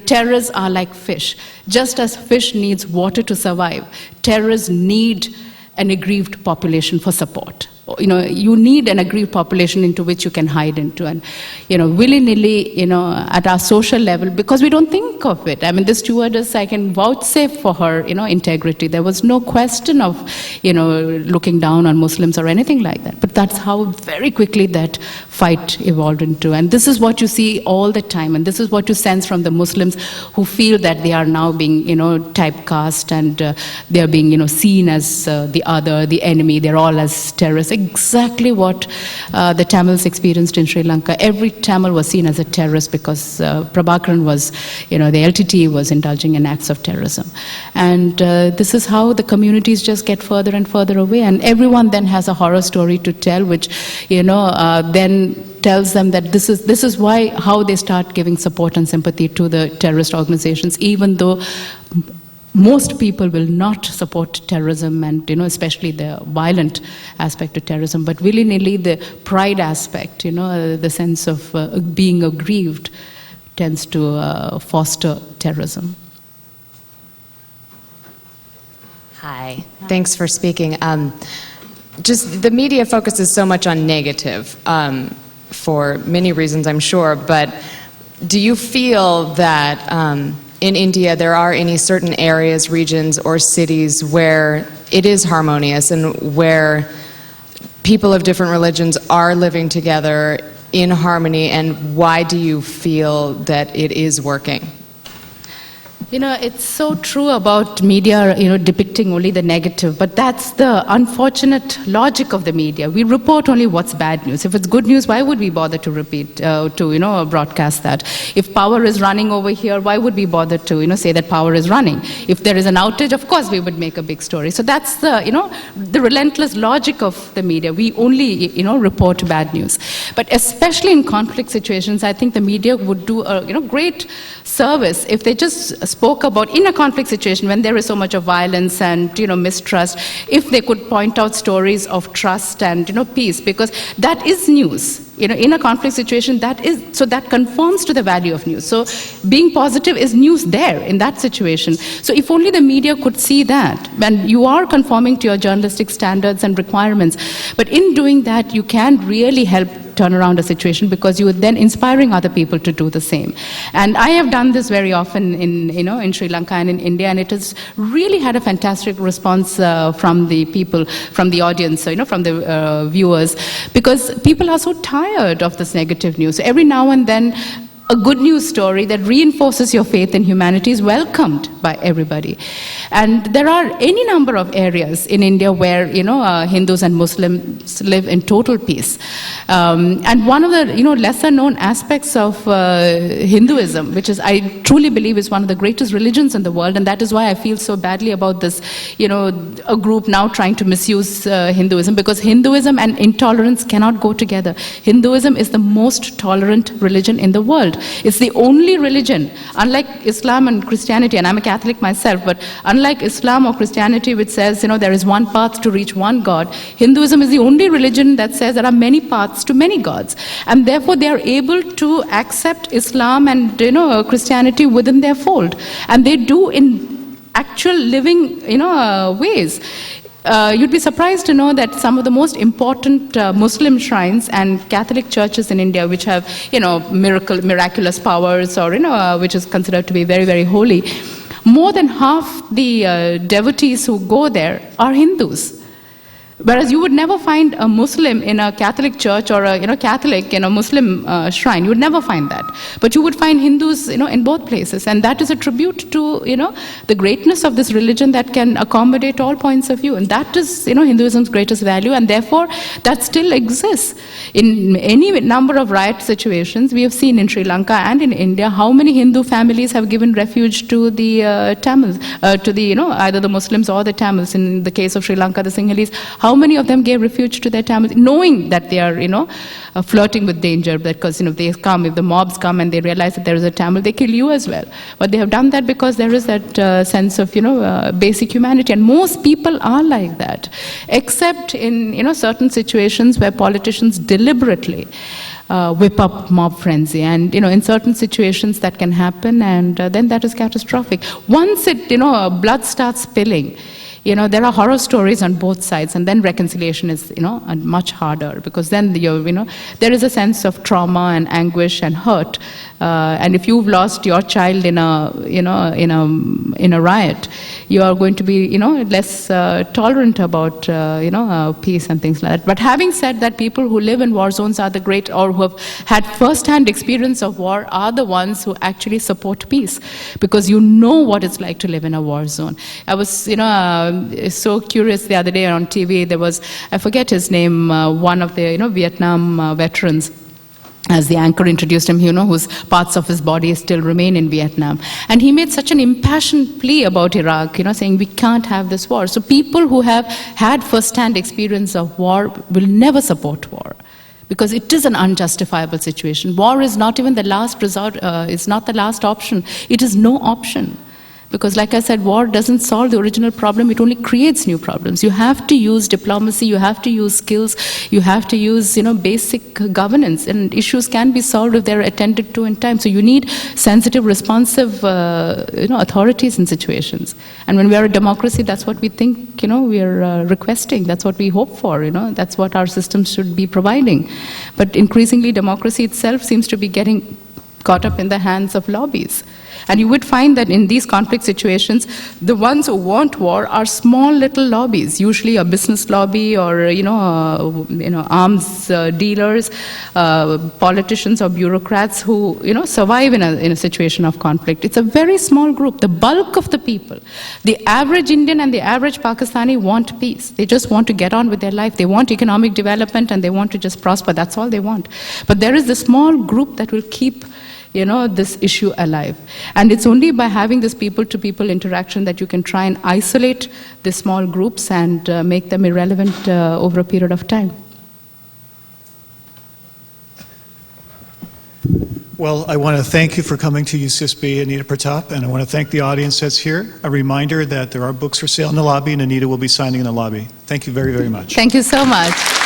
[SPEAKER 3] terrorists are like fish. Just as fish needs water to survive, terrorists need an aggrieved population for support. You need an aggrieved population into which you can hide into, and willy-nilly, at our social level, because we don't think of it. The stewardess, I can vouchsafe for her, integrity. There was no question of, looking down on Muslims or anything like that. But that's how very quickly that fight evolved into. And this is what you see all the time, and this is what you sense from the Muslims who feel that they are now being, typecast, and they are being, seen as the other, the enemy. They're all as terrorists. exactly what the Tamils experienced in Sri Lanka. Every Tamil was seen as a terrorist because Prabhakaran was, the LTT was indulging in acts of terrorism. And this is how the communities just get further and further away. And everyone then has a horror story to tell, which, then tells them that this is how they start giving support and sympathy to the terrorist organizations, even though most people will not support terrorism and, especially the violent aspect of terrorism, but willy-nilly the pride aspect, the sense of being aggrieved tends to foster terrorism.
[SPEAKER 8] Hi, thanks for speaking. Just the media focuses so much on negative for many reasons, I'm sure, but do you feel that in India there are any certain areas, regions, or cities where it is harmonious and where people of different religions are living together in harmony, and why do you feel that it is working?
[SPEAKER 3] It's so true about media, depicting only the negative, but that's the unfortunate logic of the media. We report only what's bad news. If it's good news, why would we bother to broadcast that? If power is running over here, why would we bother to, say that power is running? If there is an outage, of course we would make a big story. So that's the relentless logic of the media. We only, report bad news. But especially in conflict situations, I think the media would do a, great service if they just spoke about, in a conflict situation when there is so much of violence and mistrust, if they could point out stories of trust and peace, because that is news. In a conflict situation, that conforms to the value of news. So being positive is news there in that situation. So if only the media could see that, when you are conforming to your journalistic standards and requirements, but in doing that, you can really help turn around a situation, because you are then inspiring other people to do the same. And I have done this very often in Sri Lanka and in India, and it has really had a fantastic response from the people, from the audience, from the viewers, because people are so tired of this negative news. So every now and then, a good news story that reinforces your faith in humanity is welcomed by everybody. And there are any number of areas in India where, Hindus and Muslims live in total peace. And one of the, lesser known aspects of Hinduism, which is, I truly believe, is one of the greatest religions in the world, and that is why I feel so badly about this, a group now trying to misuse Hinduism, because Hinduism and intolerance cannot go together. Hinduism is the most tolerant religion in the world. It's the only religion, unlike Islam and Christianity, and I'm a Catholic myself, but unlike Islam or Christianity, which says, there is one path to reach one God, Hinduism is the only religion that says there are many paths to many gods. And therefore, they are able to accept Islam and, Christianity within their fold. And they do in actual living, ways. You'd be surprised to know that some of the most important Muslim shrines and Catholic churches in India, which have, miraculous powers, or, which is considered to be very, very holy, more than half the devotees who go there are Hindus. Whereas you would never find a Muslim in a Catholic church or a Catholic in a Muslim shrine. You would never find that. But you would find Hindus in both places. And that is a tribute to the greatness of this religion that can accommodate all points of view. And that is Hinduism's greatest value. And therefore that still exists. In any number of riot situations, we have seen in Sri Lanka and in India how many Hindu families have given refuge to the Tamils, to the either the Muslims or the Tamils. In the case of Sri Lanka, the Sinhalese, how many of them gave refuge to their Tamils, knowing that they are, flirting with danger, because, they come, if the mobs come and they realize that there is a Tamil, they kill you as well. But they have done that because there is that sense of, basic humanity. And most people are like that, except in, certain situations where politicians deliberately whip up mob frenzy. And, in certain situations that can happen, and then that is catastrophic. Once it, blood starts spilling, there are horror stories on both sides, and then reconciliation is, much harder, because then there is a sense of trauma and anguish and hurt. And if you've lost your child in a riot, you are going to be, less tolerant about, peace and things like that. But having said that, people who live in war zones are the great, or who have had first-hand experience of war, are the ones who actually support peace, because you know what it's like to live in a war zone. I was, so curious the other day on TV. There was, I forget his name, one of the Vietnam veterans. As the anchor introduced him, whose parts of his body still remain in Vietnam. And he made such an impassioned plea about Iraq, saying we can't have this war. So people who have had first-hand experience of war will never support war, because it is an unjustifiable situation. War is not even the last resort, it's not the last option. It is no option. Because like I said, war doesn't solve the original problem, it only creates new problems. You have to use diplomacy, you have to use skills, you have to use basic governance, and issues can be solved if they're attended to in time. So you need sensitive, responsive authorities in situations. And when we are a democracy, that's what we think we are requesting, that's what we hope for, that's what our systems should be providing. But increasingly, democracy itself seems to be getting caught up in the hands of lobbies. And you would find that in these conflict situations, the ones who want war are small little lobbies, usually a business lobby or arms dealers, politicians or bureaucrats who survive in a situation of conflict. It's a very small group. The bulk of the people, the average Indian and the average Pakistani, want peace. They just want to get on with their life. They want economic development and they want to just prosper. That's all they want. But there is this small group that will keep this issue alive. And it's only by having this people-to-people interaction that you can try and isolate the small groups and make them irrelevant over a period of time.
[SPEAKER 9] Well, I want to thank you for coming to UCSB, Anita, Pratap, and I want to thank the audience that's here. A reminder that there are books for sale in the lobby, and Anita will be signing in the lobby. Thank you very, very much.
[SPEAKER 3] Thank you so much.